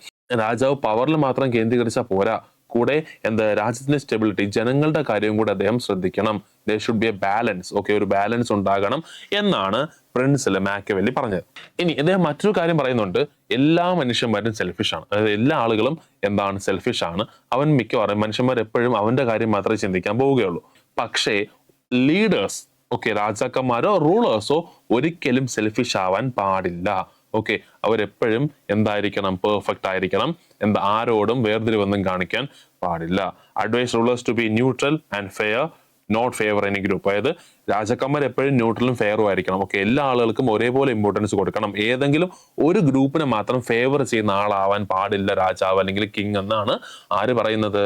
[SPEAKER 1] രാജാവ് പവറിൽ മാത്രം കേന്ദ്രീകരിച്ചാൽ പോരാ, കൂടെ എന്താ രാജ്യത്തിന്റെ സ്റ്റെബിലിറ്റി, ജനങ്ങളുടെ കാര്യവും കൂടെ അദ്ദേഹം ശ്രദ്ധിക്കണം. They should be A balance. Okay, ഒരു ബാലൻസ് ഉണ്ടാകണം എന്നാണ് പ്രിൻസിലെ മാക്കിയവെല്ലി പറഞ്ഞത്. ഇനി അദ്ദേഹം മറ്റൊരു കാര്യം പറയുന്നുണ്ട്, എല്ലാ മനുഷ്യന്മാരും സെൽഫിഷ് ആണ്. അതായത് എല്ലാ ആളുകളും എന്താണ് സെൽഫിഷ് ആണ്. അവൻ മിക്കവാറും മനുഷ്യന്മാർ എപ്പോഴും അവന്റെ കാര്യം മാത്രമേ ചിന്തിക്കാൻ പോവുകയുള്ളൂ. പക്ഷേ ലീഡേഴ്സ്, ഓക്കെ, രാജാക്കന്മാരോ റൂളേഴ്സോ ഒരിക്കലും സെൽഫിഷ് ആവാൻ പാടില്ല. ഓക്കെ, അവരെപ്പോഴും എന്തായിരിക്കണം, പെർഫെക്റ്റ് ആയിരിക്കണം. ആരോടും വേർതിരിവൊന്നും കാണിക്കാൻ പാടില്ല. Advise rulers to be neutral and fair, not favour any group. അതായത് രാജാക്കന്മാർ എപ്പോഴും ന്യൂട്രലും ഫെയറും ആയിരിക്കണം. ഓക്കെ, എല്ലാ ആളുകൾക്കും ഒരേപോലെ ഇമ്പോർട്ടൻസ് കൊടുക്കണം. ഏതെങ്കിലും ഒരു ഗ്രൂപ്പിനെ മാത്രം ഫേവർ ചെയ്യുന്ന ആളാവാൻ പാടില്ല രാജാവ് അല്ലെങ്കിൽ കിങ് എന്നാണ് ആര് പറയുന്നത്,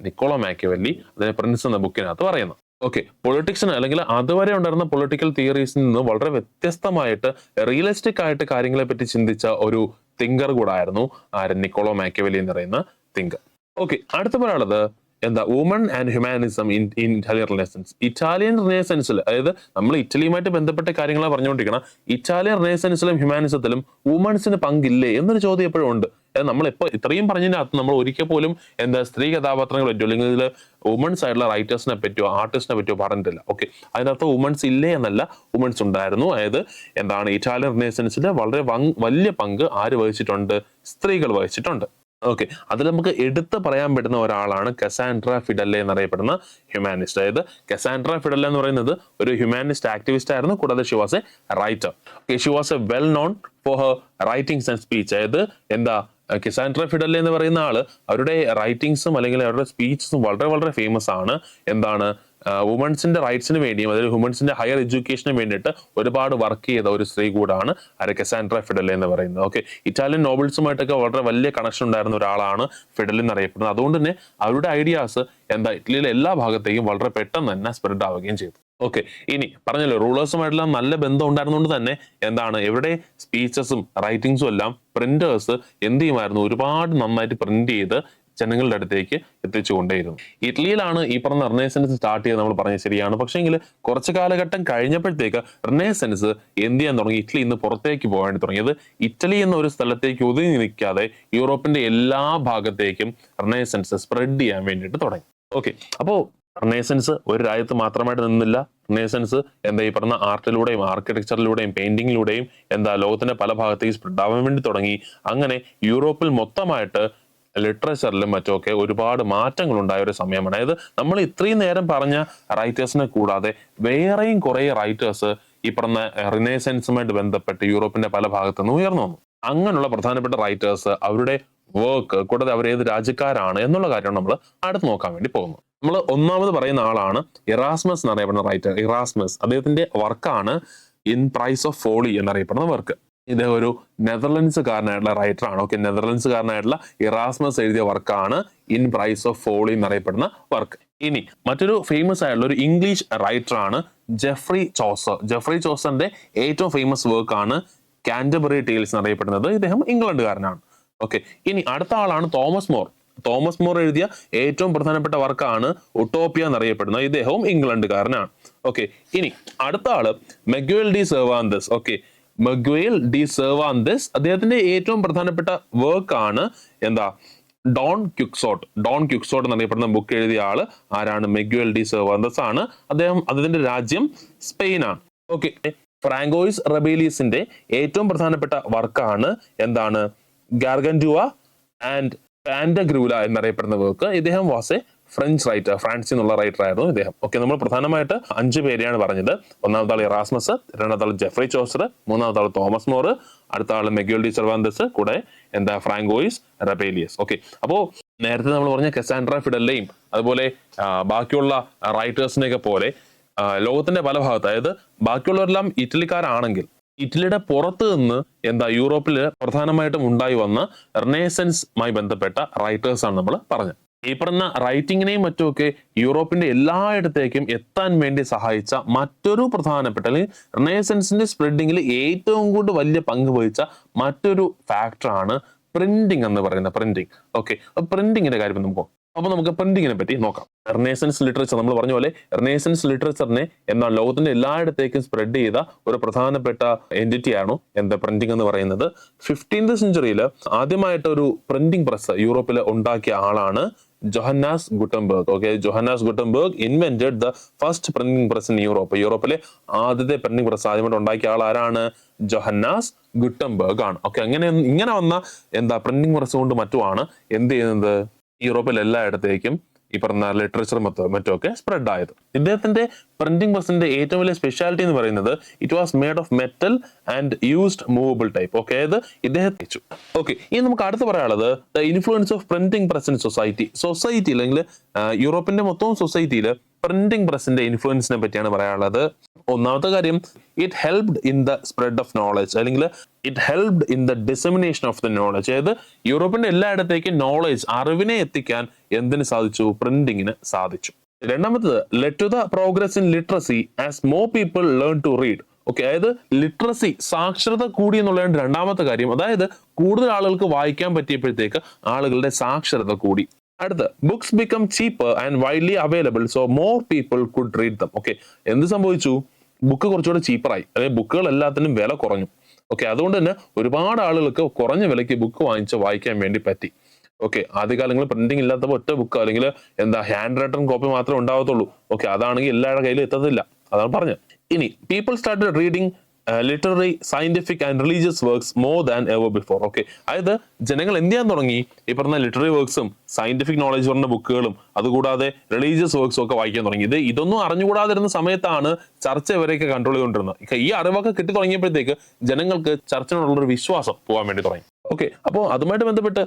[SPEAKER 1] നിക്കോളോ മാക്കിയവെല്ലി അതിനെ പ്രിൻസ് എന്ന ബുക്കിനകത്ത് പറയുന്നത്. ഓക്കെ, പൊളിറ്റിക്സിന് അല്ലെങ്കിൽ അതുവരെ ഉണ്ടായിരുന്ന പൊളിറ്റിക്കൽ തിയറീസിൽ നിന്ന് വളരെ വ്യത്യസ്തമായിട്ട് റിയലിസ്റ്റിക് ആയിട്ട് കാര്യങ്ങളെ പറ്റി ചിന്തിച്ച ഒരു തിങ്കർ കൂടായിരുന്നു ആര്, നിക്കോളോ മാക്കിയവെല്ലി എന്ന് പറയുന്ന തിങ്കർ. ഓക്കെ, അടുത്ത പറയാനുള്ളത് woman and humanism in Italian Renaissance. Italian റിനൈസൻസിൽ, അതായത് നമ്മൾ ഇറ്റലിയുമായിട്ട് ബന്ധപ്പെട്ട കാര്യങ്ങളാണ് പറഞ്ഞുകൊണ്ടിരിക്കണം. ഇറ്റാലിയൻ റിനൈസൻസിലും ഹ്യൂമാനിസത്തിലും വുമൺസിന് പങ്കില്ലേ എന്നൊരു ചോദ്യം എപ്പോഴും ഉണ്ട്. നമ്മൾ എപ്പോൾ ഇത്രയും പറഞ്ഞതിനകത്ത് നമ്മൾ ഒരിക്കൽ പോലും സ്ത്രീ കഥാപാത്രങ്ങളെ പറ്റിയോ അല്ലെങ്കിൽ ഇതിൽ വുമൺസ് ആയിട്ടുള്ള റൈറ്റേഴ്സിനെ പറ്റിയോ ആർട്ടിസ്റ്റിനെ പറ്റിയോ പറഞ്ഞിട്ടില്ല. ഓക്കെ, അതിനകത്ത് വുമൺസ് ഇല്ലേ എന്നല്ല, വുമൺസ് ഉണ്ടായിരുന്നു. അതായത് ഇറ്റാലിയൻ റിനൈസൻസിന്റെ വളരെ വലിയ പങ്ക് ആര് വഹിച്ചിട്ടുണ്ട്, സ്ത്രീകൾ വഹിച്ചിട്ടുണ്ട്. ഓക്കെ, അതിൽ നമുക്ക് എടുത്ത് പറയാൻ പറ്റുന്ന ഒരാളാണ് കസാൻഡ്ര ഫിഡല്ലെ എന്നറിയപ്പെടുന്ന ഹ്യൂമാനിസ്റ്റ്. അതായത് കസാൻഡ്ര ഫിഡല്ലെ എന്ന് പറയുന്നത് ഒരു ഹ്യൂമാനിസ്റ്റ് ആക്ടിവിസ്റ്റ് ആയിരുന്നു. കൂടാതെ she was A writer. Okay, she was A well known for her writings and speech. അതായത് കസാൻഡ്ര ഫിഡല്ലെ എന്ന് പറയുന്ന ആള് അവരുടെ റൈറ്റിംഗ്സും അല്ലെങ്കിൽ അവരുടെ സ്പീച്ചസും വളരെ വളരെ ഫേമസ് ആണ്. വുമൺസിന്റെ റൈറ്റ്സിന് വേണ്ടിയും അതായത് വുമൺസിന്റെ ഹയർ എഡ്യൂക്കേഷന് വേണ്ടിയിട്ട് ഒരുപാട് വർക്ക് ചെയ്ത ഒരു സ്ത്രീ കൂടാണ് കസാൻഡ്ര ഫിഡല്ലെ എന്ന് പറയുന്നത്. ഓക്കെ, ഇറ്റാലിയൻ നോബിൾസുമായിട്ടൊക്കെ വളരെ വലിയ കണക്ഷൻ ഉണ്ടായിരുന്ന ഒരാളാണ് ഫിഡല്ലെ എന്നറിയപ്പെടുന്നത്. അതുകൊണ്ട് തന്നെ അവരുടെ ഐഡിയാസ് ഇറ്റലിയിലെ എല്ലാ ഭാഗത്തേക്കും വളരെ പെട്ടെന്ന് തന്നെ സ്പ്രെഡ് ആവുകയും ചെയ്തു. ഓക്കെ, ഇനി പറഞ്ഞല്ലോ റൂളേഴ്സുമായിട്ടുള്ള നല്ല ബന്ധം ഉണ്ടായിരുന്നുകൊണ്ട് തന്നെ ഇവരുടെ സ്പീച്ചസും റൈറ്റിംഗ്സും എല്ലാം പ്രിന്റേഴ്സ് എന്ത് ചെയ്യുമായിരുന്നു, ഒരുപാട് നന്നായിട്ട് പ്രിന്റ് ചെയ്ത് ജനങ്ങളുടെ അടുത്തേക്ക് എത്തിച്ചുകൊണ്ടേയിരുന്നു. ഇറ്റലിയിലാണ് ഈ പറഞ്ഞ റിനൈസൻസ് സ്റ്റാർട്ട് ചെയ്ത് നമ്മൾ പറഞ്ഞത് ശരിയാണ്. പക്ഷേങ്കിൽ കുറച്ച് കാലഘട്ടം കഴിഞ്ഞപ്പോഴത്തേക്ക് റിനൈസൻസ് എന്ത് ചെയ്യാൻ തുടങ്ങി, ഇറ്റലി ഇന്ന് പുറത്തേക്ക് പോകാൻ തുടങ്ങിയത്. ഇറ്റലി എന്ന ഒരു സ്ഥലത്തേക്ക് ഒതുങ്ങി നിൽക്കാതെ യൂറോപ്പിന്റെ എല്ലാ ഭാഗത്തേക്കും റിനൈസൻസ് സ്പ്രെഡ് ചെയ്യാൻ വേണ്ടിയിട്ട് തുടങ്ങി. ഓക്കെ, അപ്പോൾ റിനൈസൻസ് ഒരു രാജ്യത്ത് മാത്രമായിട്ട് നിന്നില്ല. റിനൈസൻസ് ഈ പറഞ്ഞ ആർട്ടിലൂടെയും ആർക്കിടെക്ചറിലൂടെയും പെയിന്റിങ്ങിലൂടെയും ലോകത്തിന്റെ പല ഭാഗത്തേക്ക് സ്പ്രെഡ് ആവാൻ വേണ്ടി തുടങ്ങി. അങ്ങനെ യൂറോപ്പിൽ മൊത്തമായിട്ട് ലിറ്ററേച്ചറിലും മറ്റുമൊക്കെ ഒരുപാട് മാറ്റങ്ങൾ ഉണ്ടായ ഒരു സമയമാണ്. അതായത് നമ്മൾ ഇത്രയും നേരം പറഞ്ഞ റൈറ്റേഴ്സിനെ കൂടാതെ വേറെയും കുറെ റൈറ്റേഴ്സ് ഈ പറഞ്ഞ റിനൈസൻസുമായിട്ട് ബന്ധപ്പെട്ട് യൂറോപ്പിന്റെ പല ഭാഗത്തു നിന്ന് ഉയർന്നു വന്നു. അങ്ങനെയുള്ള പ്രധാനപ്പെട്ട റൈറ്റേഴ്സ്, അവരുടെ വർക്ക്, കൂടാതെ അവർ ഏത് രാജ്യക്കാരാണ് എന്നുള്ള കാര്യമാണ് നമ്മൾ അടുത്ത് നോക്കാൻ വേണ്ടി പോകുന്നത്. നമ്മൾ ഒന്നാമത് പറയുന്ന ആളാണ് ഇറാസ്മസ് എന്നറിയപ്പെടുന്ന റൈറ്റർ. ഇറാസ്മസ്, അദ്ദേഹത്തിന്റെ വർക്കാണ് ഇൻ പ്രൈസ് ഓഫ് ഫോളി എന്നറിയപ്പെടുന്ന വർക്ക്. ഇദ്ദേഹം ഒരു നെതർലൻഡ്സുകാരനായിട്ടുള്ള റൈറ്റർ ആണ്. ഓക്കെ, നെതർലൻഡ്സുകാരനായിട്ടുള്ള ഇറാസ്മസ് എഴുതിയ വർക്കാണ് ഇൻ പ്രൈസ് ഓഫ് ഫോളി എന്നറിയപ്പെടുന്ന വർക്ക്. ഇനി മറ്റൊരു ഫേമസ് ആയിട്ടുള്ള ഒരു ഇംഗ്ലീഷ് റൈറ്റർ ആണ് ജെഫ്രി ചോസർ. ജെഫ്രി ചോസറിന്റെ ഏറ്റവും ഫേമസ് വർക്കാണ് കാന്റർബറി ടെയിൽസ് എന്നറിയപ്പെടുന്നത്. ഇദ്ദേഹം ഇംഗ്ലണ്ടുകാരനാണ്. ഓക്കെ, ഇനി അടുത്ത ആളാണ് തോമസ് മോർ. തോമസ് മോർ എഴുതിയ ഏറ്റവും പ്രധാനപ്പെട്ട വർക്കാണ് ഉട്ടോപ്പിയ എന്നറിയപ്പെടുന്നത്. ഇദ്ദേഹവും ഇംഗ്ലണ്ടുകാരനാണ്. ഓക്കെ, ഇനി അടുത്ത ആള് മെഗ്വേൽ ഡി സെർവാന്തസ്. ഓക്കെ, മെഗ്വേൽ ഡി സെർവാന്തസ്, അദ്ദേഹത്തിന്റെ ഏറ്റവും പ്രധാനപ്പെട്ട വർക്കാണ് എന്താ, ഡോൺ ക്യുക്സോട്ട് എന്നറിയപ്പെടുന്ന ബുക്ക് എഴുതിയ ആള് ആരാണ്? മെഗ്വേൽ ഡി സെർവാന്തസ് ആണ്. അദ്ദേഹത്തിന്റെ രാജ്യം സ്പെയിനാണ്. ഓക്കെ, ഫ്രാങ്കോയിസ് റബേലിയസിന്റെ ഏറ്റവും പ്രധാനപ്പെട്ട വർക്കാണ് എന്താണ്? ഗാർഗൻറ്റുവ ആൻഡ് പാൻഡഗ്രൂല എന്നറിയപ്പെടുന്ന വർക്ക്. ഇദ്ദേഹം വാസ് എ ഫ്രഞ്ച് റൈറ്റർ, ഫ്രാൻസിൽ നിന്നുള്ള റൈറ്റർ ആയിരുന്നു ഇദ്ദേഹം. ഓക്കെ, നമ്മൾ പ്രധാനമായിട്ട് 5 പേരെയാണ് പറഞ്ഞത്. ഒന്നാമത്തെ ആൾ ഇറാസ്മസ്, രണ്ടാമത്തെ ആൾ ജെഫ്രി ചോസർ, മൂന്നാമത്തെ ആൾ തോമസ് മോർ, അടുത്ത ആൾ മെഗ്വേൽ ഡി സെർവാന്തസ്, കൂടെ എന്താ ഫ്രാങ്കോയിസ് റബേലിയസ്. ഓക്കെ, അപ്പോ നേരത്തെ നമ്മൾ പറഞ്ഞ കസാൻഡ്ര ഫിഡലിനെയും അതുപോലെ ബാക്കിയുള്ള റൈറ്റേഴ്സിനെയൊക്കെ പോലെ ലോകത്തിന്റെ പല ഭാഗത്ത്, അതായത് ബാക്കിയുള്ളവരെല്ലാം ഇറ്റലിക്കാരാണെങ്കിൽ ഇറ്റലിയുടെ പുറത്ത് നിന്ന് എന്താ യൂറോപ്പിൽ പ്രധാനമായിട്ടും ഉണ്ടായി വന്ന റിനേസൻസുമായി ബന്ധപ്പെട്ട റൈറ്റേഴ്സ് ആണ് നമ്മൾ പറഞ്ഞത്. ഈ പറഞ്ഞ റൈറ്റിങ്ങിനെയും മറ്റുമൊക്കെ യൂറോപ്പിന്റെ എല്ലായിടത്തേക്കും എത്താൻ വേണ്ടി സഹായിച്ച മറ്റൊരു പ്രധാനപ്പെട്ട, അല്ലെങ്കിൽ റിനേസൻസിന്റെ സ്പ്രെഡിങ്ങിൽ ഏറ്റവും കൂടുതൽ വലിയ പങ്ക് വഹിച്ച മറ്റൊരു ഫാക്ടറാണ് പ്രിന്റിംഗ് എന്ന് പറയുന്നത്. പ്രിന്റിംഗ്. ഓക്കെ, പ്രിന്റിങ്ങിന്റെ കാര്യം നമുക്ക് അപ്പൊ നമുക്ക് പ്രിന്റിങ്ങിനെ പറ്റി നോക്കാം. റിനേസൻസ് ലിറ്ററേച്ചർ, നമ്മൾ പറഞ്ഞ പോലെ റിനേസൻസ് ലിറ്ററേച്ചറിനെ എന്നാൽ ലോകത്തിന്റെ എല്ലായിടത്തേക്കും സ്പ്രെഡ് ചെയ്ത ഒരു പ്രധാനപ്പെട്ട എൻറ്റിറ്റി ആണ് എന്താ പ്രിന്റിംഗ് എന്ന് പറയുന്നത്. 15th സെഞ്ചുറിയിൽ ആദ്യമായിട്ട് ഒരു പ്രിന്റിംഗ് പ്രസ് യൂറോപ്പിൽ ഉണ്ടാക്കിയ ആളാണ് Johannes Gutenberg. Okay, Johannes Gutenberg invented the first printing press in Europe. യൂറോപ്പിലെ ആദ്യത്തെ പ്രിന്റിംഗ് പ്രസ് ആദ്യമായിട്ട് ഉണ്ടാക്കിയ ആൾ ആരാണ്? ജോഹന്നാസ് ഗുട്ടൻബർഗ് ആണ്. ഓക്കെ, ഇങ്ങനെ വന്ന എന്താ പ്രിന്റിംഗ് പ്രസ് കൊണ്ട് മറ്റുമാണ് എന്ത് ചെയ്യുന്നത്, യൂറോപ്പിൽ എല്ലായിടത്തേക്കും ഈ പറഞ്ഞ ലിറ്ററേച്ചർ മറ്റുമൊക്കെ സ്പ്രെഡ് ആയത്. ഇദ്ദേഹത്തിന്റെ പ്രിന്റിംഗ് പ്രസിന്റെ ഏറ്റവും വലിയ സ്പെഷ്യാലിറ്റി എന്ന് പറയുന്നത് it was made of metal and used movable type. Okay, അത് ഇദ്ദേഹത്തെ. ഓക്കെ, ഇനി നമുക്ക് അടുത്ത് പറയാനുള്ളത് the influence of printing press in society അല്ലെങ്കിൽ യൂറോപ്പിന്റെ മൊത്തം സൊസൈറ്റിയിൽ പ്രിന്റിംഗ് പ്രസിന്റെ ഇൻഫ്ലുവൻസിനെ പറ്റിയാണ് പറയാനുള്ളത്. ഒന്നാമത്തെ കാര്യം, it helped in the spread of knowledge, അല്ലെങ്കിൽ it helped in the dissemination of the knowledge. അതായത് യൂറോപ്പിന്റെ എല്ലായിടത്തേക്കും നോളജ്, അറിവിനെ എത്തിക്കാൻ എന്തിന് സാധിച്ചു? പ്രിന്റിങ്ങിന് സാധിച്ചു. രണ്ടാമത്തത്, led to the progress in literacy as more people learn to read. Okay, അതായത് ലിറ്ററസി, സാക്ഷരത കൂടി എന്നുള്ളതാണ് രണ്ടാമത്തെ കാര്യം. അതായത് കൂടുതൽ ആളുകൾക്ക് വായിക്കാൻ പറ്റിയപ്പോഴത്തേക്ക് ആളുകളുടെ സാക്ഷരത കൂടി. അടുത്ത്, books become cheaper and widely available so more people could read dum. Okay, എന്ത് സംഭവിച്ചു? ബുക്ക് കുറച്ചുകൂടെ ചീപ്പറായി, അതായത് ബുക്കുകൾ എല്ലാത്തിനും വില കുറഞ്ഞു. ഓക്കെ, അതുകൊണ്ട് തന്നെ ഒരുപാട് ആളുകൾക്ക് കുറഞ്ഞ വിലയ്ക്ക് ബുക്ക് വായിക്കാൻ വേണ്ടി പറ്റി. ഓക്കെ, ആദ്യകാലങ്ങളിൽ പ്രിന്റിംഗ് ഇല്ലാത്തപ്പോൾ ഒറ്റ ബുക്ക് അല്ലെങ്കിൽ എന്താ ഹാൻഡ് റൈറ്റൺ കോപ്പി മാത്രമേ ഉണ്ടാവത്തുള്ളൂ. ഓക്കെ, അതാണെങ്കിൽ എല്ലാവരുടെ കയ്യിലും എത്തത്തില്ല. അതാണ് പറഞ്ഞത്. ഇനി people started reading literary, scientific and religious works more than ever before. Okay, അതായത് ജനങ്ങൾ എന്ത് ചെയ്യാൻ തുടങ്ങി? ഈ പറഞ്ഞ ലിറ്റററി വർക്ക്സും സയന്റിഫിക് നോളജ് പറഞ്ഞ ബുക്കുകളും അതുകൂടാതെ റിലീജിയസ് വർക്ക്സും ഒക്കെ വായിക്കാൻ തുടങ്ങി. ഇതൊന്നും അറിഞ്ഞുകൂടാതിരുന്ന സമയത്താണ് ചർച്ച ഇവരെയൊക്കെ കൺട്രോൾ ചെയ്തുകൊണ്ടിരുന്നത്. ഈ അറിവൊക്കെ കിട്ടി തുടങ്ങിയപ്പോഴത്തേക്ക് ജനങ്ങൾക്ക് ചർച്ചയോടുള്ളൊരു വിശ്വാസം പോകാൻ വേണ്ടി തുടങ്ങി. ഓക്കെ, അപ്പോൾ അതുമായിട്ട് ബന്ധപ്പെട്ട്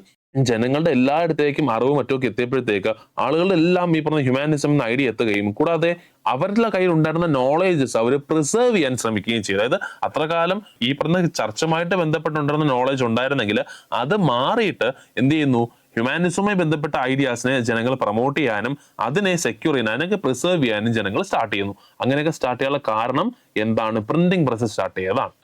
[SPEAKER 1] ജനങ്ങളുടെ എല്ലായിടത്തേക്കും അറിവ് മറ്റൊക്കെ എത്തിയപ്പോഴത്തേക്ക് ആളുകളുടെ എല്ലാം ഈ പറഞ്ഞ ഹ്യൂമാനിസം എന്ന ഐഡിയ എത്തുകയും കൂടാതെ അവരുടെ കയ്യിൽ ഉണ്ടായിരുന്ന നോളേജസ് അവർ പ്രിസർവ് ചെയ്യാൻ ശ്രമിക്കുകയും ചെയ്തു. അതായത് അത്ര കാലം ഈ പറഞ്ഞ ചർച്ചയുമായിട്ട് ബന്ധപ്പെട്ടുണ്ടായിരുന്ന നോളജ് ഉണ്ടായിരുന്നെങ്കിൽ അത് മാറിയിട്ട് എന്ത് ചെയ്യുന്നു? ഹ്യൂമാനിസവുമായി ബന്ധപ്പെട്ട ഐഡിയാസിനെ ജനങ്ങൾ പ്രൊമോട്ട് ചെയ്യാനും അതിനെ സെക്യൂർ ചെയ്യാനും പ്രിസർവ് ചെയ്യാനും ജനങ്ങൾ സ്റ്റാർട്ട് ചെയ്യുന്നു. അങ്ങനെയൊക്കെ സ്റ്റാർട്ട് ചെയ്യാനുള്ള കാരണം എന്താണ്? പ്രിന്റിംഗ് പ്രസ് സ്റ്റാർട്ട് ചെയ്തതാണ്.